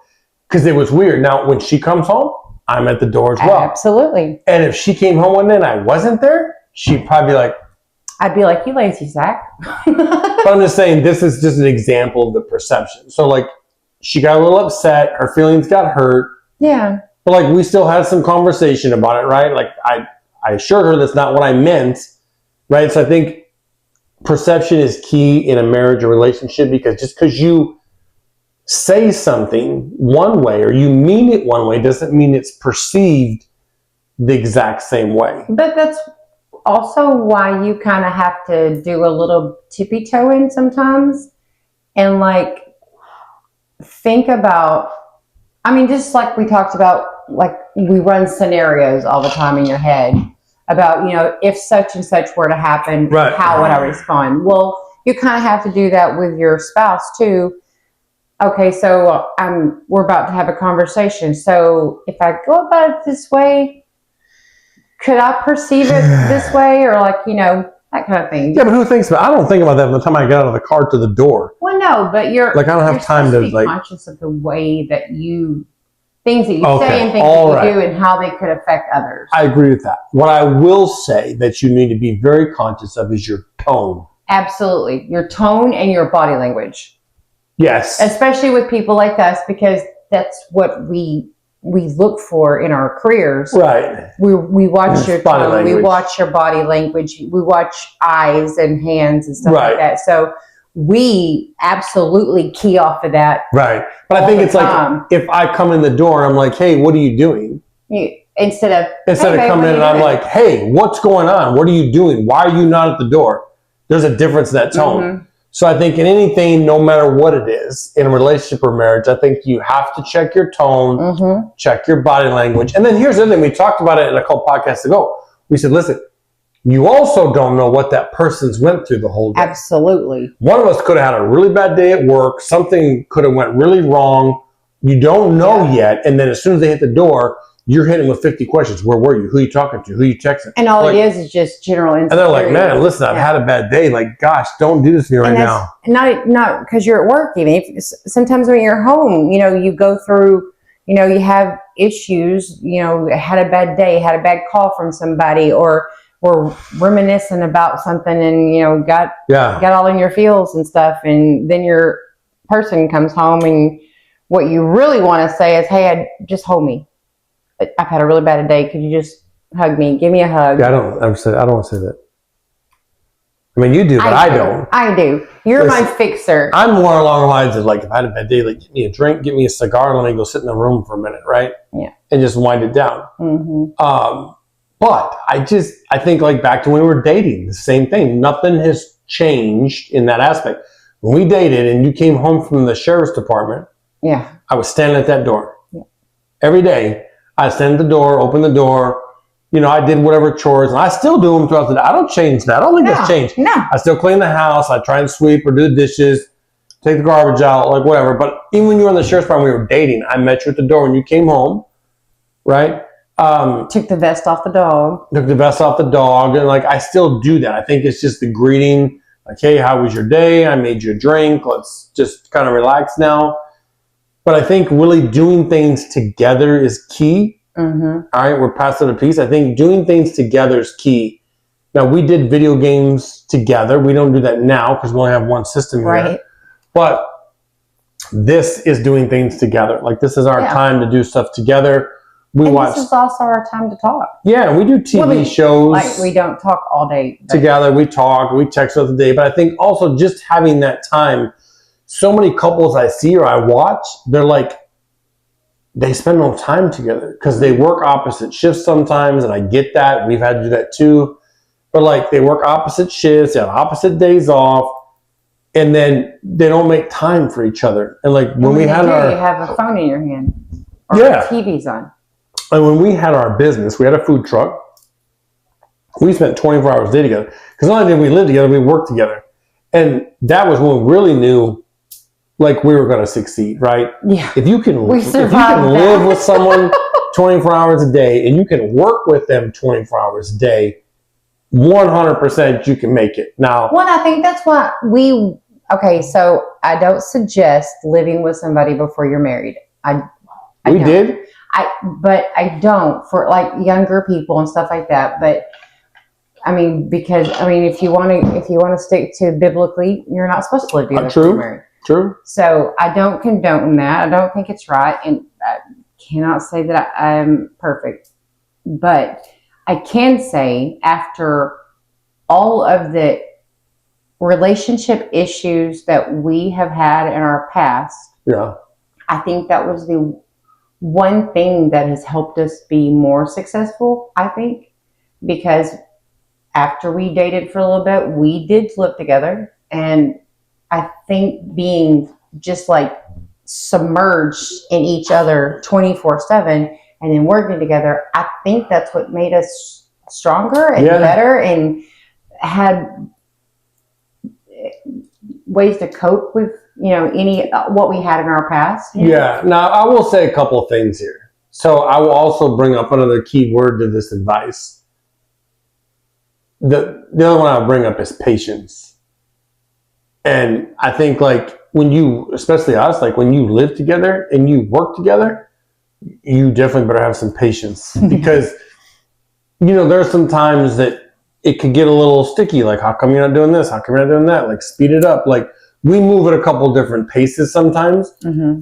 Because it was weird. Now, when she comes home, I'm at the door as well. Absolutely. And if she came home one day and I wasn't there, she'd probably be like, I'd be like, you lazy sack. But I'm just saying, this is just an example of the perception. So, like, she got a little upset. Her feelings got hurt. Yeah. But, like, we still had some conversation about it, right? Like, I assured her that's not what I meant, right? So I think perception is key in a marriage or relationship, because just because you say something one way or you mean it one way doesn't mean it's perceived the exact same way. But that's also why you kind of have to do a little tippy-toeing sometimes and like think about, I mean, just like we talked about, like we run scenarios all the time in your head about, you know, if such and such were to happen, right, how would I respond? Well, you kind of have to do that with your spouse too. Okay, so we're about to have a conversation. So if I go about it this way, could I perceive it this way? Or like, you know, that kind of thing. Yeah, but who thinks about it? I don't think about that from the time I get out of the car to the door. Well, no, but you're like, I don't have time to be like conscious of the way that things that you okay, say and things that you do and how they could affect others. I agree with that. What I will say that you need to be very conscious of is your tone. Absolutely. Your tone and your body language. Yes. Especially with people like us, because that's what we look for in our careers. Right. We watch your body tone, language. we watch your body language, we watch eyes and hands and stuff like that. So we absolutely key off of that. Right. But I think it's like, if I come in the door and I'm like, hey, what are you doing? Instead of coming in and I'm like, hey, what's going on? What are you doing? Why are you not at the door? There's a difference in that tone. Mm-hmm. So I think in anything, no matter what it is, in a relationship or marriage, I think you have to check your tone, mm-hmm. check your body language. And then here's the other thing. We talked about it in a couple podcasts ago. We said, listen, you also don't know what that person's went through the whole day. Absolutely. One of us could have had a really bad day at work. Something could have went really wrong. You don't know yet. And then as soon as they hit the door, you're hitting with 50 questions. Where were you? Who are you talking to? Who are you texting? And all it is just general insecurity. And they're like, man, listen, I've had a bad day. Like, gosh, don't do this to me right now. Not because you're at work. Even if sometimes when you're home, you know, you go through, you know, you have issues, you know, had a bad day, had a bad call from somebody, or reminiscing about something and, you know, got all in your feels and stuff. And then your person comes home and what you really want to say is, hey, just hold me. I've had a really bad day. Could you just hug me? Give me a hug. Yeah, I don't want to say that. I mean, you do, but I don't. I do. You're my fixer. I'm more along the lines of like, if I had a bad day, like, get me a drink, get me a cigar, and let me go sit in the room for a minute, right? Yeah. And just wind it down. Mm-hmm. But I think like back to when we were dating, the same thing. Nothing has changed in that aspect. When we dated and you came home from the sheriff's department, yeah, I was standing at that door. Yeah. Every day. I stand at the door, open the door, I did whatever chores, and I still do them throughout the day. I don't change that. I don't think that's changed. No. I still clean the house. I try and sweep or do the dishes, take the garbage out, like whatever. But even when you were in the sheriff's department, we were dating. I met you at the door when you came home, right? Took the vest off the dog. Took the vest off the dog, and like I still do that. I think it's just the greeting, like, hey, how was your day? I made you a drink. Let's just kind of relax now. But I think really doing things together is key. Mm-hmm. All right, we're past it a piece. I think doing things together is key. Now, we did video games together. We don't do that now because we only have one system here. Right. But this is doing things together. Like, this is our time to do stuff together. We watch. This is also our time to talk. Yeah, we do TV shows. Like, we don't talk all day. Together, we talk, we text throughout the day. But I think also just having that time, so many couples I see or I watch, they're like, they spend no time together because they work opposite shifts sometimes, and I get that. We've had to do that too. But like, they work opposite shifts, they have opposite days off, and then they don't make time for each other. And like when we had you have a phone in your hand, or TV's on. And when we had our business, we had a food truck. We spent 24 hours a day together because not only did we live together, we worked together, and that was when we really knew. Like we were going to succeed, right? Yeah. If you can live with someone 24 hours a day and you can work with them 24 hours a day, 100% you can make it. Now, well, I think that's what so I don't suggest living with somebody before you're married. We did. But I don't for like younger people and stuff like that. But I mean, because if you want to stick to biblically, you're not supposed to live together before you're married. True. So I don't condone that. I don't think it's right. And I cannot say that I'm perfect. But I can say after all of the relationship issues that we have had in our past, I think that was the one thing that has helped us be more successful, I think. Because after we dated for a little bit, we did live together. And I think being just like submerged in each other 24/7 and then working together, I think that's what made us stronger and better and had ways to cope with, what we had in our past. Yeah. Now, I will say a couple of things here. So I will also bring up another key word to this advice. The other one I'll bring up is patience. And I think like when you, especially us, like when you live together and you work together, you definitely better have some patience because, there are some times that it could get a little sticky. Like, how come you're not doing this? How come you're not doing that? Like, speed it up. Like, we move at a couple different paces sometimes,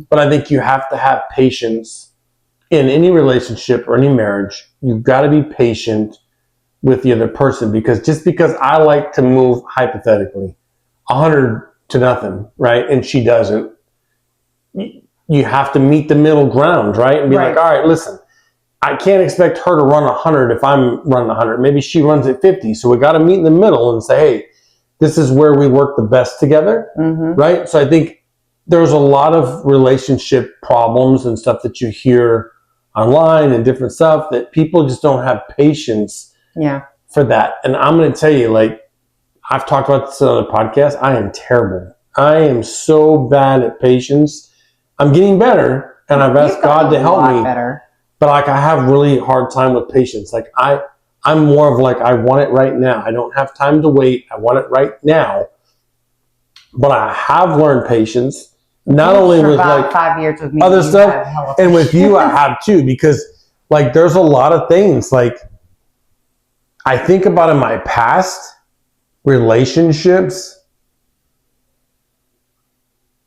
but I think you have to have patience in any relationship or any marriage. You've got to be patient with the other person because I like to move hypothetically 100 to nothing, right? And she doesn't. You have to meet the middle ground, right? And be like, all right, listen, I can't expect her to run 100 if I'm running 100. Maybe she runs at 50. So we got to meet in the middle and say, hey, this is where we work the best together, right? So I think there's a lot of relationship problems and stuff that you hear online and different stuff that people just don't have patience for that. And I'm going to tell you, like, I've talked about this on other podcasts. I am terrible. I am so bad at patience. I'm getting better, and I've asked God to help me. But like, I have really hard time with patience. Like, I'm more of like, I want it right now. I don't have time to wait. I want it right now. But I have learned patience, not only with like 5 years with me, other stuff, and with you, I have too. Because like, there's a lot of things like I think about in my past relationships,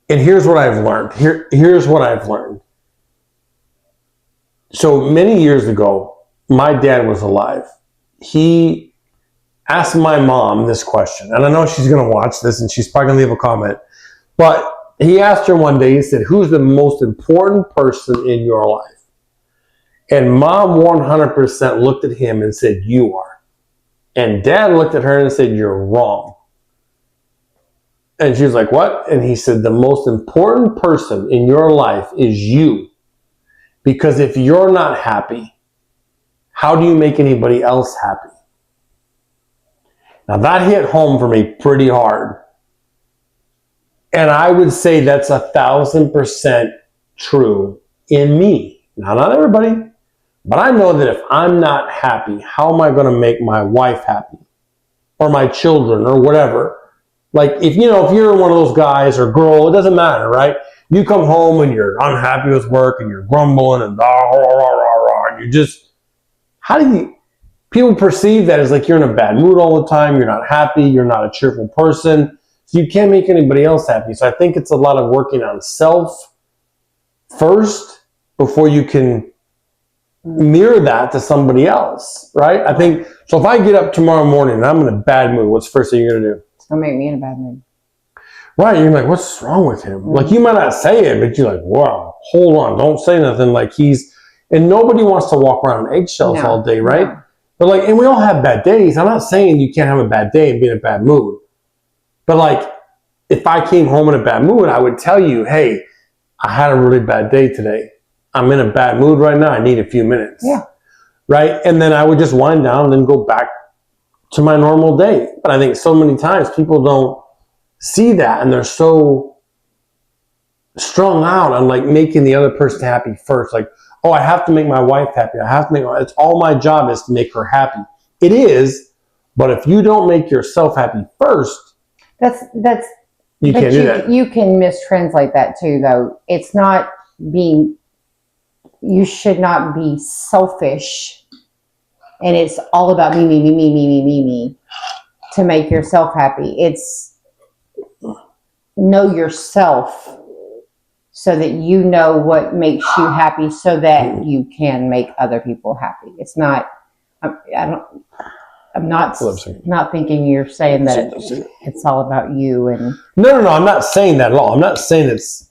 and here's what I've learned. Here's what I've learned. So many years ago, my dad was alive. He asked my mom this question, and I know she's going to watch this, and she's probably going to leave a comment. But he asked her one day. He said, "Who's the most important person in your life?" And Mom 100% looked at him and said, "You are." And Dad looked at her and said, "You're wrong." And she was like, "What?" And he said, "The most important person in your life is you. Because if you're not happy, how do you make anybody else happy? Now that hit home for me pretty hard. And I would say that's 1,000% true in me. Now, not everybody, but I know that if I'm not happy, how am I going to make my wife happy? Or my children or whatever? Like, if you're one of those guys or girl, it doesn't matter, right? You come home and you're unhappy with work and you're grumbling and and you're just, people perceive that as like you're in a bad mood all the time, you're not happy, you're not a cheerful person, so you can't make anybody else happy. So I think it's a lot of working on self first before you can mirror that to somebody else, right? I think, so if I get up tomorrow morning and I'm in a bad mood, what's the first thing you're going to do? It's going to make me in a bad mood. Right, you're like, what's wrong with him? Mm-hmm. Like, you might not say it, but you're like, wow, hold on, don't say nothing. Like, and nobody wants to walk around on eggshells all day, right? No. But like, and we all have bad days. I'm not saying you can't have a bad day and be in a bad mood. But like, if I came home in a bad mood, I would tell you, hey, I had a really bad day today. I'm in a bad mood right now. I need a few minutes. Yeah. Right? And then I would just wind down and then go back to my normal day. But I think so many times people don't see that, and they're so strung out on like making the other person happy first. Like, oh, I have to make my wife happy. It's all my job is to make her happy. It is, but if you don't make yourself happy first, you can't do that. You can mistranslate that too, though. It's not you should not be selfish, and it's all about me to make yourself happy. It's know yourself so that you know what makes you happy so that you can make other people happy. It's not, I'm not thinking you're saying that it's all about you and No, I'm not saying that at all. I'm not saying it's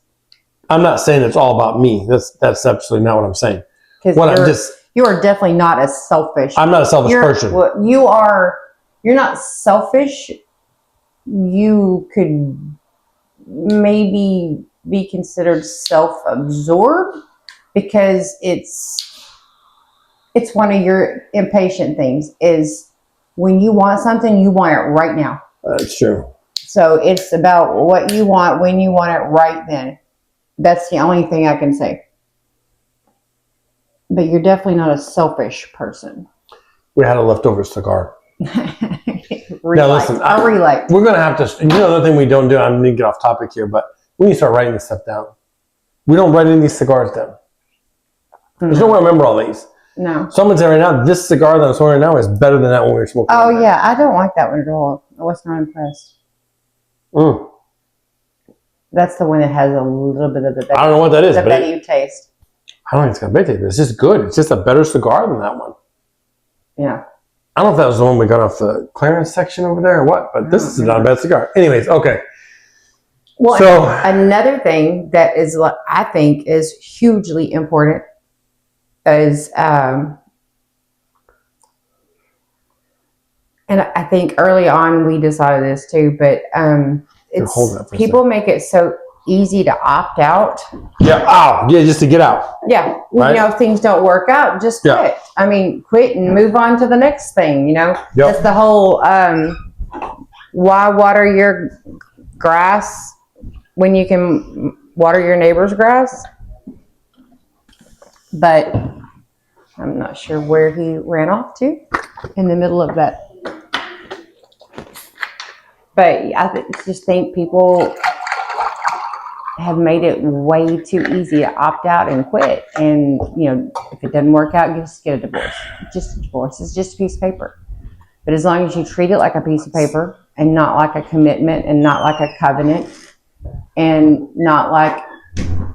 all about me. That's absolutely not what I'm saying. You are definitely not a selfish. I'm not a selfish person. You're not selfish. You could maybe be considered self-absorbed because it's one of your impatient things is when you want something, you want it right now. That's true. So it's about what you want when you want it right then. That's the only thing I can say. But you're definitely not a selfish person. We had a leftover cigar. Now listen, we're going to have to, another thing we don't do, I'm going to get off topic here, but we need to start writing this stuff down. We don't write any of these cigars down. There's no way I remember all these. No. Someone's saying right now, this cigar that I'm smoking right now is better than that one we were smoking. Oh, yeah. I don't like that one at all. I was not impressed. That's the one that has a little bit of the I don't know what that is. The Betty taste. I don't think it's got Betty. It's just good. It's just a better cigar than that one. Yeah. I don't know if that was the one we got off the clearance section over there or what, but this is not a bad cigar. Anyways, okay. Well, so another thing that is, I think, is hugely important is, and I think early on we decided this too, but it's people make it so easy to opt out. Yeah, just to get out. Yeah, right? If things don't work out, just quit. Yeah. I mean, quit and move on to the next thing. That's the whole. Why water your grass when you can water your neighbor's grass? But I'm not sure where he ran off to in the middle of that. But I just think people have made it way too easy to opt out and quit. And, if it doesn't work out, just get a divorce. Just a divorce. It's just a piece of paper. But as long as you treat it like a piece of paper and not like a commitment and not like a covenant and not like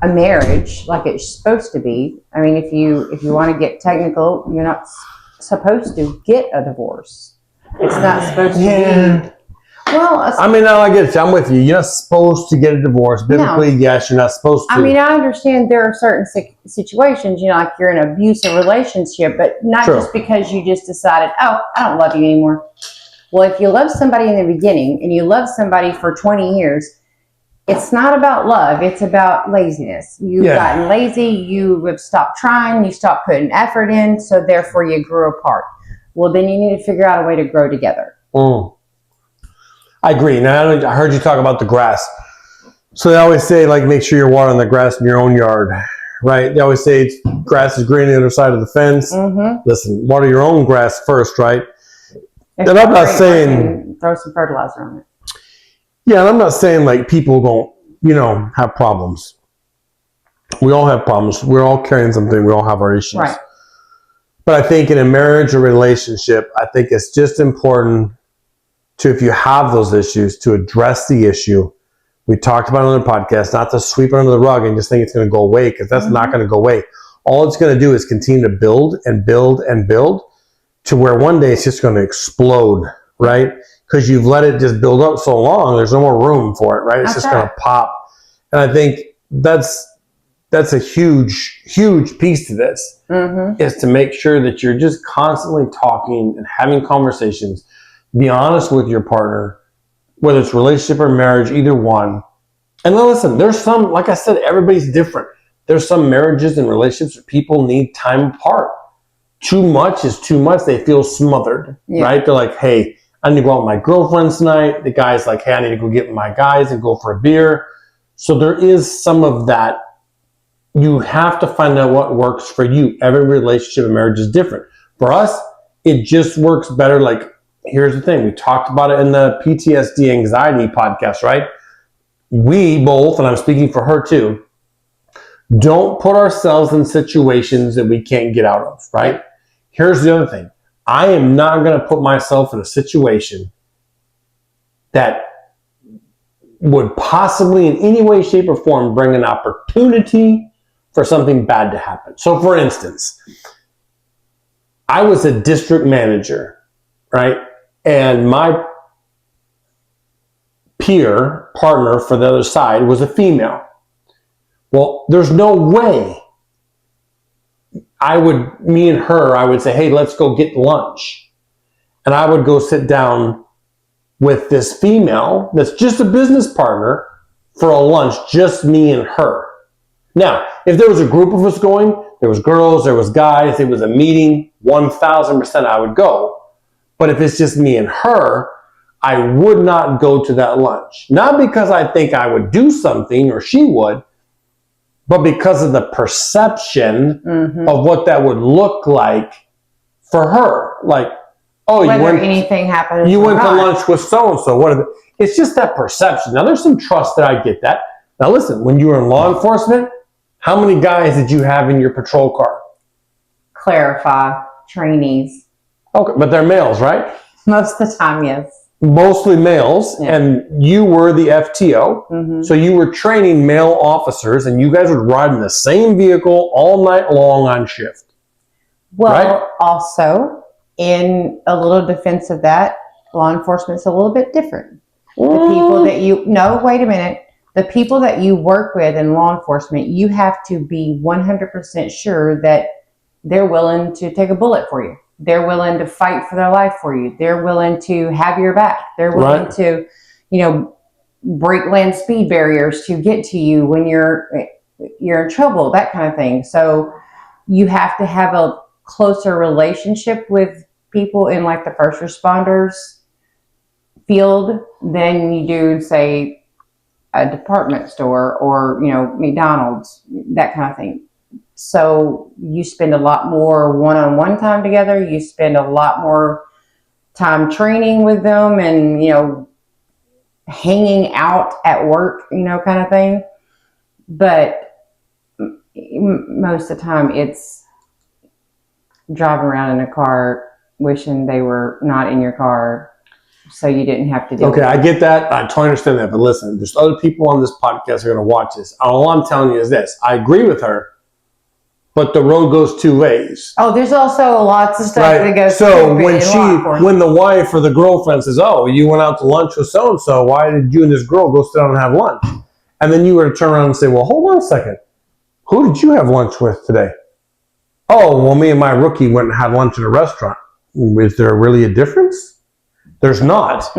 a marriage like it's supposed to be. I mean, if you want to get technical, you're not supposed to get a divorce. It's not supposed to be. Well, I get it. I'm with you. You're not supposed to get a divorce. Biblically, yes, you're not supposed to. I understand there are certain situations, like you're in an abusive relationship, but not just because you just decided, oh, I don't love you anymore. Well, if you love somebody in the beginning and you love somebody for 20 years, it's not about love. It's about laziness. You've gotten lazy. You have stopped trying. You stopped putting effort in. So therefore you grew apart. Well, then you need to figure out a way to grow together. I agree. Now, I heard you talk about the grass. So they always say, like, make sure you're watering the grass in your own yard, right? They always say grass is green on the other side of the fence. Listen, water your own grass first, right? If and I'm not saying... Throw some fertilizer on it. Yeah, and I'm not saying, like, people don't, have problems. We all have problems. We're all carrying something. We all have our issues. Right. But I think in a marriage or relationship, I think it's just important to, if you have those issues, to address the issue. We talked about it on the podcast, not to sweep it under the rug and just think it's going to go away, because that's not going to go away. All it's going to do is continue to build and build and build to where one day it's just going to explode, right? Because you've let it just build up so long, there's no more room for it, right? It's just going to pop. And I think that's a huge, huge piece to this, is to make sure that you're just constantly talking and having conversations. Be honest with your partner, whether it's relationship or marriage, either one. And then listen, there's some, like I said, everybody's different. There's some marriages and relationships where people need time apart. Too much is too much. They feel smothered, right? They're like, hey, I need to go out with my girlfriends tonight. The guy's like, hey, I need to go get with my guys and go for a beer. So there is some of that. You have to find out what works for you. Every relationship and marriage is different. For us, it just works better. Like, here's the thing. We talked about it in the PTSD anxiety podcast, right? We both, and I'm speaking for her too, don't put ourselves in situations that we can't get out of, right? Here's the other thing. I am not going to put myself in a situation that would possibly in any way, shape, or form bring an opportunity for something bad to happen. So for instance, I was a district manager, right? And my peer partner for the other side was a female. Well, there's no way I would say, hey, let's go get lunch. And I would go sit down with this female that's just a business partner for a lunch, just me and her. Now, if there was a group of us going, there was girls, there was guys, it was a meeting, 1,000% I would go. But if it's just me and her, I would not go to that lunch. Not because I think I would do something or she would, but because of the perception of what that would look like for her. Like, oh, anything happened. You went to lunch with so-and-so. It's just that perception. Now, there's some trust that I get that. Now, listen, when you were in law enforcement, how many guys did you have in your patrol car? Clarify, trainees. Okay, but they're males, right? Most of the time, yes. Mostly males, and you were the FTO, so you were training male officers, and you guys would ride in the same vehicle all night long on shift. Well, right? Also, in a little defense of that, law enforcement's a little bit different. The people that wait a minute. The people that you work with in law enforcement, you have to be 100% sure that they're willing to take a bullet for you. They're willing to fight for their life for you. They're willing to have your back. They're willing to, break land speed barriers to get to you when you're in trouble, that kind of thing. So you have to have a closer relationship with people in like the first responders field than you do, say, a department store or, McDonald's, that kind of thing. So you spend a lot more one-on-one time together. You spend a lot more time training with them and, hanging out at work, kind of thing. But most of the time it's driving around in a car wishing they were not in your car so you didn't have to deal with it. I get that. I totally understand that. But listen, there's other people on this podcast who are going to watch this. All I'm telling you is this. I agree with her, but the road goes two ways. Oh, there's also lots of stuff that goes so when the wife or the girlfriend says, oh, you went out to lunch with so-and-so, why did you and this girl go sit down and have lunch? And then you were to turn around and say, well, hold on a second. Who did you have lunch with today? Oh, well, me and my rookie went and had lunch at a restaurant. Is there really a difference? There's not,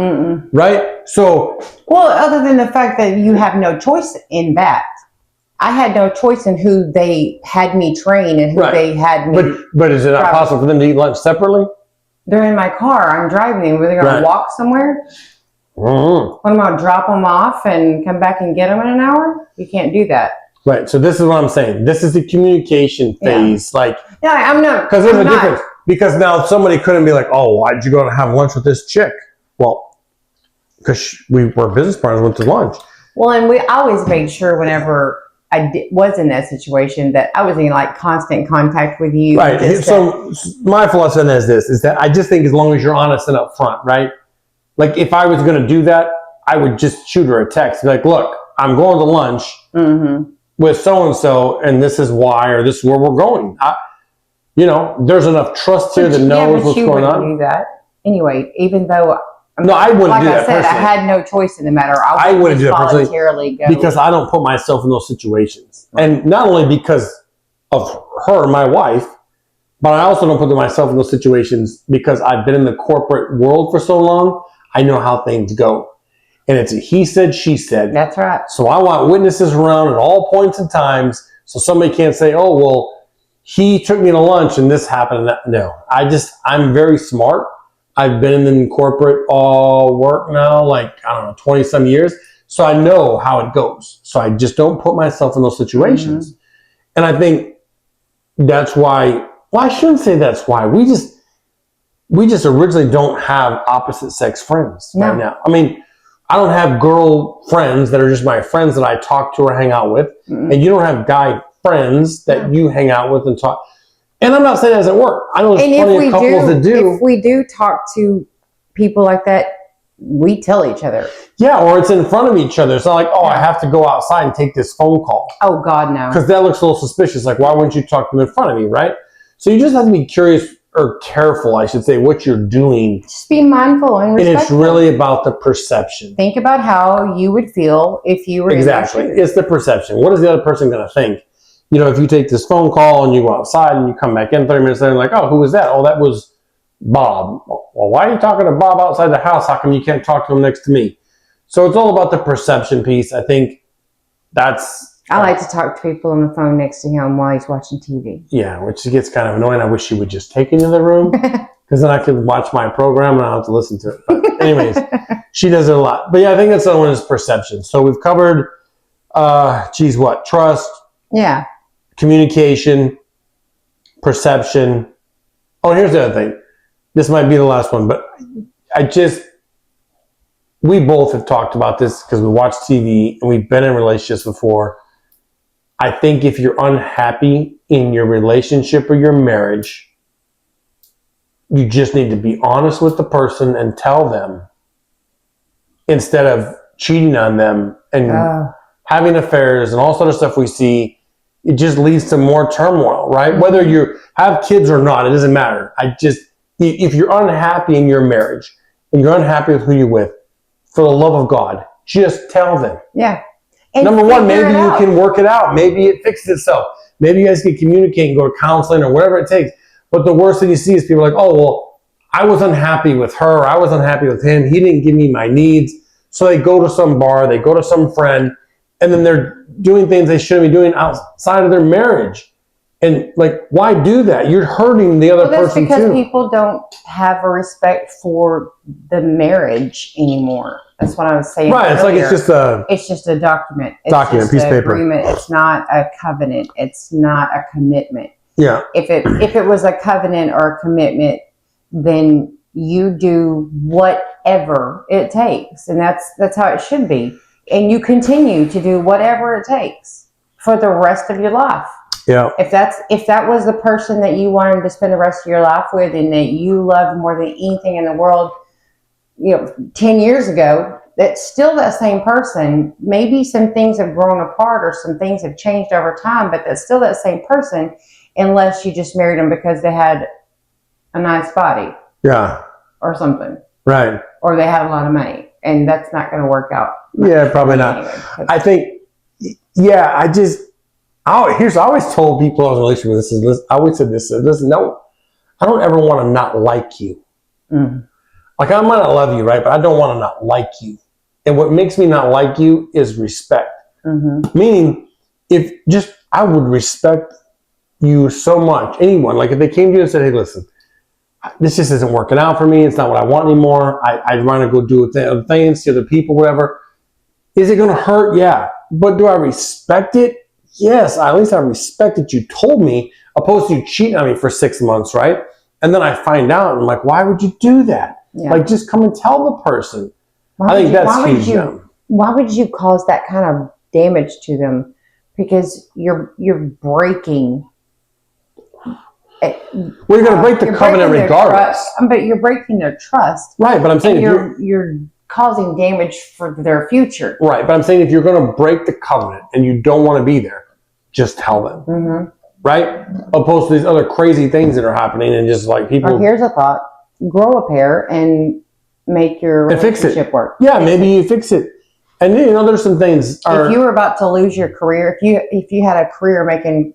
right? So, well, other than the fact that you have no choice in that. I had no choice in who they had me train and who Right. they had me. but is it not Travel. possible for them to eat lunch separately? They're in my car. I'm driving them. Were they going Right. to walk somewhere? Mm-hmm. What am I going to drop them off and come back and get them in an hour? You can't do that. Right. So this is what I'm saying. This is the communication phase. Like, No, I'm not. because there's I'm a not. difference. Because now somebody couldn't be like, oh, why'd you go to have lunch with this chick? Well, because we were business partners, went to lunch. Well, and we always made sure whenever was in that situation that I was in like constant contact with you. Right. Just So my philosophy on this is that I just think as long as you're honest and upfront, right? Like if I was going to do that, I would just shoot her a text. Be like, look, I'm going to lunch with so-and-so and this is why, or this is where we're going. There's enough trust here that knows what's going on. Do that anyway, even though No, I wouldn't like do I that said, personally. I had no choice in the matter. I wouldn't do that personally voluntarily go because I don't put myself in those situations. And not only because of her, my wife, but I also don't put myself in those situations because I've been in the corporate world for so long. I know how things go. And it's a he said, she said. That's right. So I want witnesses around at all points and times so somebody can't say, oh, well, he took me to lunch and this happened. No, I'm very smart. I've been in corporate work now, 20 some years. So I know how it goes. So I just don't put myself in those situations. And I think that's why, well, I shouldn't say that's why. We just originally don't have opposite sex friends right now. I mean, I don't have girl friends that are just my friends that I talk to or hang out with. And you don't have guy friends that you hang out with and talk. And I'm not saying it doesn't work. I know there's plenty of couples that do. If we do talk to people like that, we tell each other. Yeah, or it's in front of each other. It's not like, I have to go outside and take this phone call. Oh, God, no. Because that looks a little suspicious. Like, why wouldn't you talk to them in front of me, right? So you just have to be curious or careful, I should say, what you're doing. Just be mindful and respectful. And it's really about the perception. Think about how you would feel if you were Exactly. in their shoes. It's the perception. What is the other person going to think? If you take this phone call and you go outside and you come back in 30 minutes later and like, oh, who was that? Oh, that was Bob. Well, why are you talking to Bob outside the house? How come you can't talk to him next to me? So it's all about the perception piece. I think that's... I like to talk to people on the phone next to him while he's watching TV. Yeah, which gets kind of annoying. I wish she would just take me to the room because then I could watch my program and I don't have to listen to it. But anyways, she does it a lot. But yeah, I think that's the other one is perception. So we've covered, trust. Yeah. Communication, perception. Oh, here's the other thing. This might be the last one, but we both have talked about this because we watch TV and we've been in relationships before. I think if you're unhappy in your relationship or your marriage, you just need to be honest with the person and tell them instead of cheating on them and having affairs and all sort of stuff we see. It just leads to more turmoil, right? Whether you have kids or not, it doesn't matter. If you're unhappy in your marriage and you're unhappy with who you're with, for the love of God, just tell them. Yeah. And number one, maybe you can work it out. Maybe it fixes itself. Maybe you guys can communicate and go to counseling or whatever it takes. But the worst thing you see is people like, oh, well, I was unhappy with her. I was unhappy with him. He didn't give me my needs. So they go to some bar, they go to some friend, and then they're doing things they shouldn't be doing outside of their marriage. And why do that? You're hurting the other person too. That's because people don't have a respect for the marriage anymore. That's what I was saying. Right. Earlier. It's just a document. Piece of paper. Agreement. It's not a covenant. It's not a commitment. Yeah. If it was a covenant or a commitment, then you do whatever it takes, and that's how it should be. And you continue to do whatever it takes for the rest of your life. Yeah. If that was the person that you wanted to spend the rest of your life with and that you love more than anything in the world, 10 years ago, that's still that same person. Maybe some things have grown apart or some things have changed over time, but that's still that same person unless you just married them because they had a nice body. Yeah. Or something. Right. Or they had a lot of money. And that's not going to work out. Yeah, probably not. Anyway, I think, I always told people I was in a relationship with I always said this, listen, no, I don't ever want to not like you. Mm. Like, I might not love you, right? But I don't want to not like you. And what makes me not like you is respect. Mm-hmm. Meaning, I would respect you so much. Anyone, like if they came to you and said, hey, listen, this just isn't working out for me. It's not what I want anymore. I'd want to go do other things to other people, whatever. Is it going to hurt? Yeah. But do I respect it? Yes. At least I respect that you told me, opposed to you cheating on me for 6 months, right? And then I find out, and I'm like, why would you do that? Yeah. Like, just come and tell the person. Why I think would you- that's why would huge. you- Now. Why would you cause that kind of damage to them? Because you're breaking. Well, you're going to break the You're covenant breaking their regardless. trust, but you're breaking their trust. Right, but I'm saying And if you're causing damage for their future. right, but I'm saying if you're going to break the covenant and you don't want to be there, just tell them. Mm-hmm. Right? Opposed to these other crazy things that are happening and just like people. Or here's a thought: grow a pair and make your And fix it. relationship work. Yeah, maybe you fix it. And there's some things. If you were about to lose your career, if you had a career making,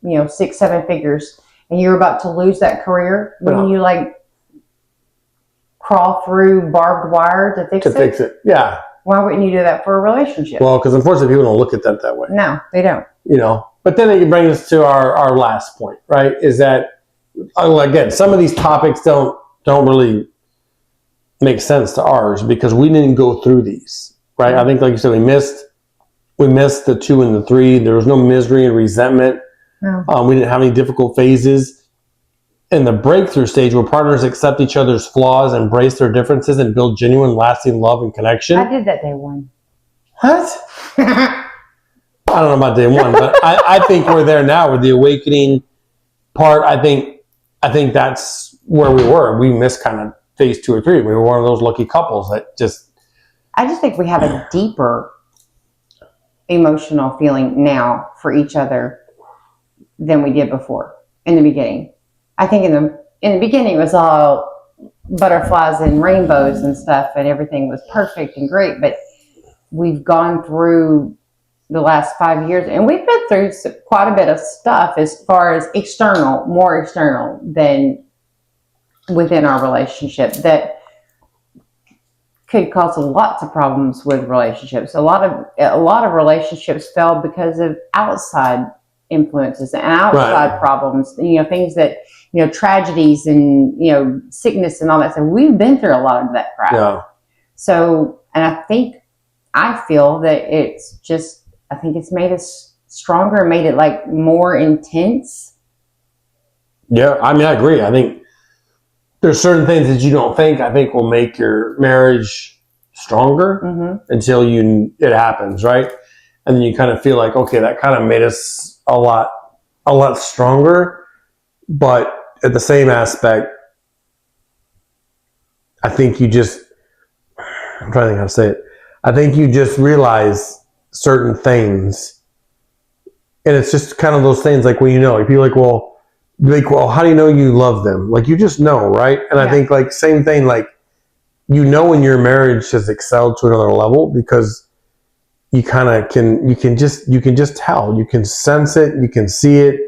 6-7 figures, and you were about to lose that career, wouldn't you like crawl through barbed wire to fix it? Yeah. Why wouldn't you do that for a relationship? Well, because unfortunately people don't look at that way. No, they don't. But then it brings us to our last point, right? Is that, again, some of these topics don't really make sense to ours because we didn't go through these, right? I think, like you said, we missed the 2 and the 3. There was no misery and resentment. No. We didn't have any difficult phases. In the breakthrough stage, where partners accept each other's flaws, embrace their differences, and build genuine, lasting love and connection. I did that day one. What? I don't know about day one, but I think we're there now with the awakening part. I think that's where we were. We missed kind of phase 2 or 3. We were one of those lucky couples that just. I just think we have a deeper emotional feeling now for each other than we did before in the beginning. I think in the beginning it was all butterflies and rainbows and stuff, and everything was perfect and great. But we've gone through the last 5 years, and we've been through quite a bit of stuff as far as more external than within our relationship that could cause lots of problems with relationships. A lot of relationships fail because of outside influences and outside problems. Things that tragedies and sickness and all that stuff. We've been through a lot of that crap. Yeah. So, and I feel that I think it's made us stronger, made it like more intense. Yeah, I mean, I agree. I think there's certain things that you don't think, I think will make your marriage stronger until it happens, right? And then you kind of feel like, okay, that kind of made us a lot stronger. But at the same aspect, I think I'm trying to think how to say it. I think you just realize certain things, and it's just kind of those things like when if you're like, well, how do you know you love them? Like, you just know, right? And I think like same thing, like when your marriage has excelled to another level because you kind of you can just tell, you can sense it, you can see it,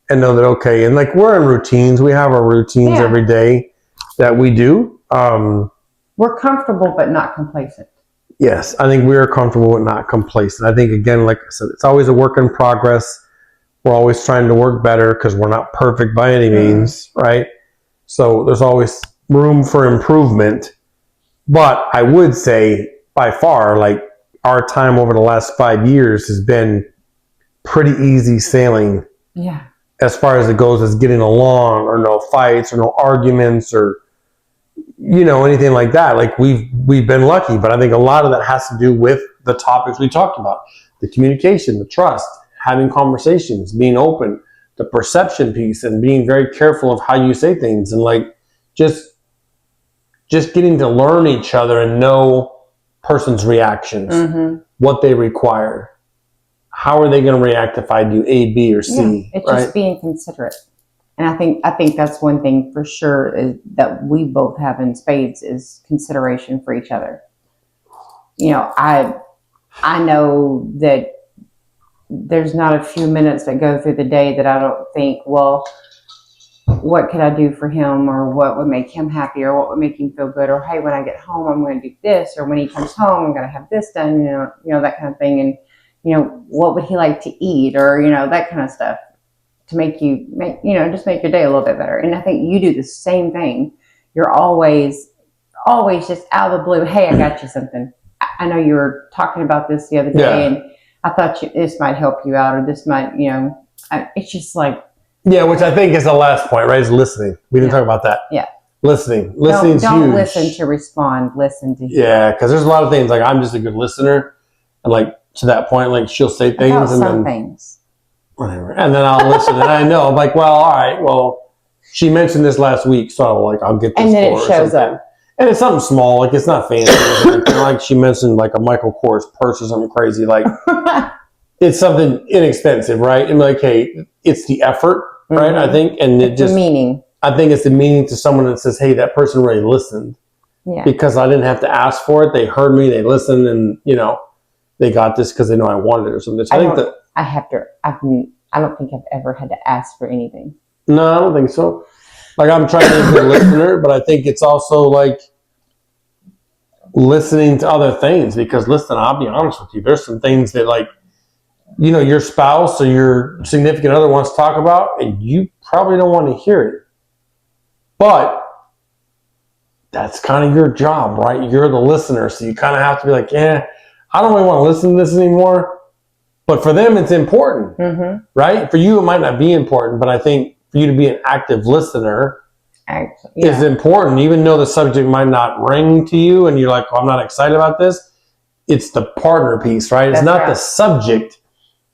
and know that okay. And like we're in routines, we have our routines every day that we do. We're comfortable but not complacent. Yes, I think we are comfortable but not complacent. I think, again, like I said, it's always a work in progress. We're always trying to work better because we're not perfect by any means, right? So there's always room for improvement. But I would say, by far, like our time over the last 5 years has been pretty easy sailing. Yeah. As far as it goes as getting along, or no fights, or no arguments, or anything like that. Like we've been lucky, but I think a lot of that has to do with the topics we talked about: the communication, the trust, having conversations, being open, the perception piece, and being very careful of how you say things, and like just getting to learn each other and know person's reactions, what they require, how are they going to react if I do A, B, or C. It's just being considerate. And I think that's one thing for sure is that we both have in spades is consideration for each other. I know that there's not a few minutes that go through the day that I don't think, well, what could I do for him, or what would make him happy, or what would make him feel good, or hey, when I get home, I'm going to do this, or when he comes home, I'm going to have this done, that kind of thing. And, what would he like to eat, or, that kind of stuff to just make your day a little bit better. And I think you do the same thing. You're always just out of the blue. Hey, I got you something. I know you were talking about this the other day, and I thought this might help you out, or this might, it's just like. Yeah, which I think is the last point, right? Is listening. We didn't talk about that. Yeah. Listening is don't huge. listen to respond. Listen to hear. Yeah, because there's a lot of things, like I'm just a good listener. And like to that point, like she'll say things About and some then things. whatever. And then I'll listen and I know, I'm like, well, all right, well, she mentioned this last week, so I'll get this. And then for it her or shows something. up. And it's something small, like it's not fancy. Like she mentioned like a Michael Kors purse or something crazy. Like it's something inexpensive, right? And like, hey, it's the effort. Right, Mm-hmm. I think, and it's the meaning. I think it's the meaning to someone that says, "Hey, that person really listened." Yeah. Because I didn't have to ask for it; they heard me, they listened, and they got this because they know I wanted it or something. So I don't think I've ever had to ask for anything. No, I don't think so. Like I'm trying to be a good listener, but I think it's also like listening to other things. Because listen, I'll be honest with you. There's some things that like. Your spouse or your significant other wants to talk about, and you probably don't want to hear it. But that's kind of your job, right? You're the listener, so you kind of have to be like, I don't really want to listen to this anymore. But for them, it's important, right? For you, it might not be important, but I think for you to be an active listener is important, even though the subject might not ring to you, and you're like, I'm not excited about this. It's the partner piece, right? It's not the subject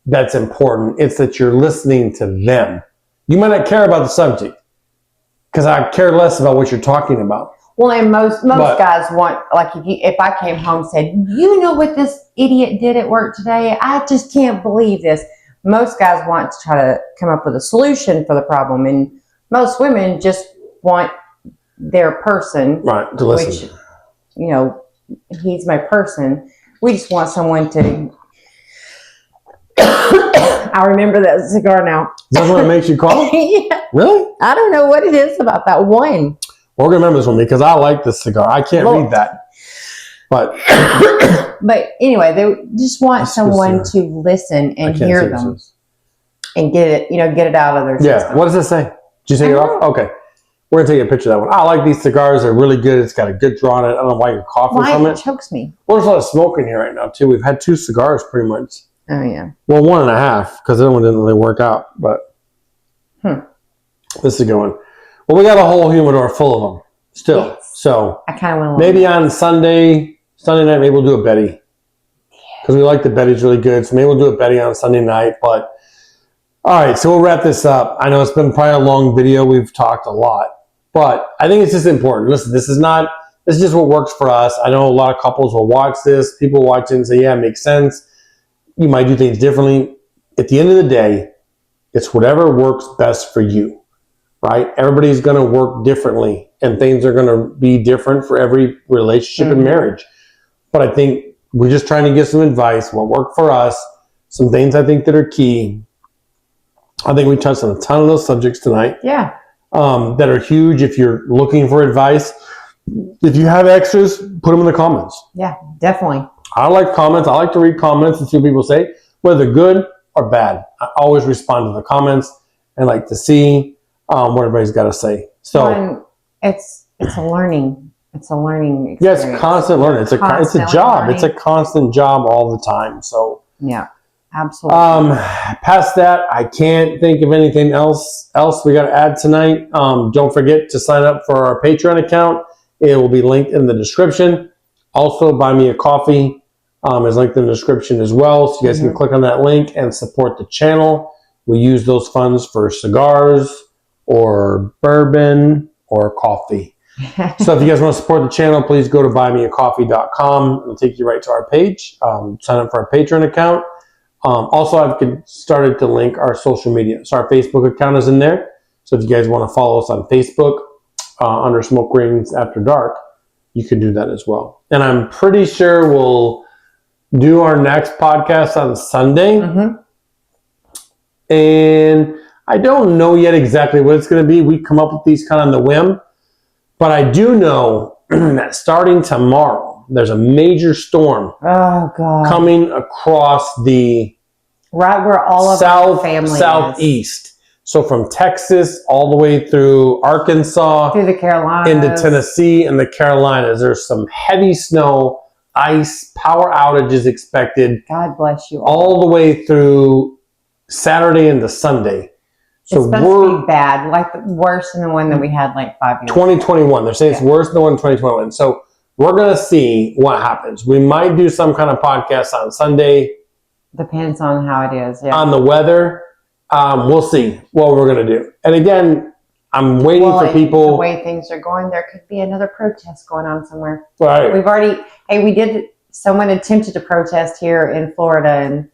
that's important. It's that you're listening to them. You might not care about the subject because I care less about what you're talking about. Well, and most guys want, like, if I came home and said, you know what this idiot did at work today? I just can't believe this. Most guys want to try to come up with a solution for the problem, and most women just want their person, right, to listen. Which, he's my person. We just want someone to. I remember that cigar now. Is that what makes you call? Yeah. Really? I don't know what it is about that one. We're going to remember this one because I like this cigar. I can't read that. But anyway, they just want someone to listen and hear them and get it out of their system. What does it say? Did you take it off? Okay. We're going to take a picture of that one. I like these cigars. They're really good. It's got a good draw on it. I don't know why you're coughing from it. It chokes me. Well, there's a lot of smoke in here right now, too. We've had 2 cigars pretty much. Oh, yeah. Well, 1.5 because the other one didn't really work out. But this is a good one. Well, we got a whole humidor full of them still. Yes. So I kind of want to maybe on Sunday night, maybe we'll do a Betty. Because we like the Betty's really good. So maybe we'll do a Betty on Sunday night. But all right, so we'll wrap this up. I know it's been probably a long video. We've talked a lot. But I think it's just important. Listen, this is just what works for us. I know a lot of couples will watch this. People watch it and say, yeah, it makes sense. You might do things differently. At the end of the day, it's whatever works best for you, right? Everybody's going to work differently, and things are going to be different for every relationship and marriage. But I think we're just trying to give some advice, what worked for us, some things I think that are key. I think we touched on a ton of those subjects tonight. Yeah. That are huge if you're looking for advice. If you have extras, put them in the comments. Yeah, definitely. I like comments. I like to read comments and see what people say, whether good or bad. I always respond to the comments and like to see what everybody's got to say. So it's a learning. It's a learning experience. Yes, constant learning. It's a job. Learning. It's a constant job all the time. So yeah, absolutely. Past that, I can't think of anything else we got to add tonight. Don't forget to sign up for our Patreon account. It will be linked in the description. Also, buy me a coffee. Is linked in the description as well. So you guys can click on that link and support the channel. We use those funds for cigars or bourbon or coffee. So if you guys want to support the channel, please go to buymeacoffee.com. It'll take you right to our page. Sign up for our Patreon account. Also, I've started to link our social media. So our Facebook account is in there. So if you guys want to follow us on Facebook under Smoke Rings After Dark, you can do that as well. And I'm pretty sure we'll do our next podcast on Sunday. And I don't know yet exactly what it's going to be. We come up with these kind of on the whim. But I do know that starting tomorrow, there's a major storm Oh God! coming across the Right where all of our family is. southeast. So from Texas all the way through Arkansas, Through the Carolinas. into Tennessee and the Carolinas. There's some heavy snow, ice, power outages expected God bless you all the way through Saturday into Sunday. So It's supposed to be bad, like worse than the one that we had like 5 years ago. 2021. They're saying it's worse than the one in 2021. So we're going to see what happens. We might do some kind of podcast on Sunday Depends on how it is. Yeah. on the weather. We'll see what we're going to do. And again, I'm waiting for The people. way things are going, there could be another protest going on somewhere. Right. We've already, someone attempted to protest here in Florida and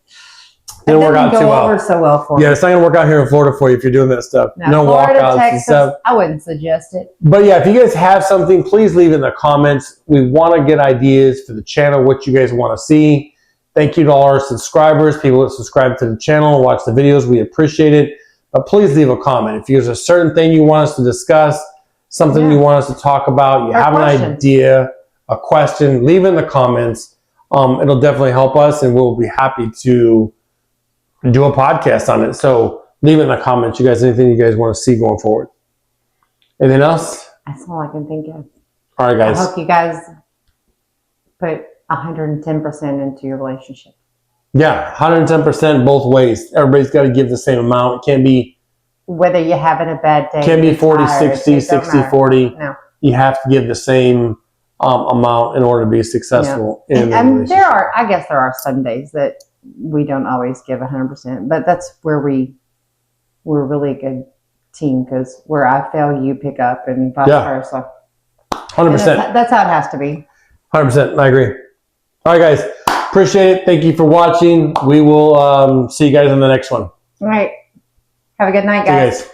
Didn't work out go too well. over so well for Yeah, me. it's not going to work out here in Florida for you if you're doing that stuff. No Florida, walkouts and Texas, stuff. I wouldn't suggest it. But yeah, if you guys have something, please leave it in the comments. We want to get ideas for the channel, what you guys want to see. Thank you to all our subscribers, people that subscribe to the channel and watch the videos. We appreciate it. But please leave a comment. If there's a certain thing you want us to discuss, something you want us to talk about, you have an idea, a question, leave it in the comments. It'll definitely help us, and we'll be happy to do a podcast on it. So leave it in the comments, you guys, anything you guys want to see going forward. Anything else? That's all I can think of. All right, I guys. hope you guys put 110% into your relationship. Yeah, 110% both ways. Everybody's got to give the same amount. It can't be Whether you're having a bad day. Can't be you're 40, tired, 60, it don't 60, matter. 40. No. You have to give the same amount in order to be successful in the And relationship. there are some days that we don't always give 100%, but that's where we're really a good team, because where I fail, you pick up, and vice versa. 100%. That's how it has to be. 100%. I agree. All right, guys. Appreciate it. Thank you for watching. We will see you guys in the next one. All right. Have a good night, See you guys. guys.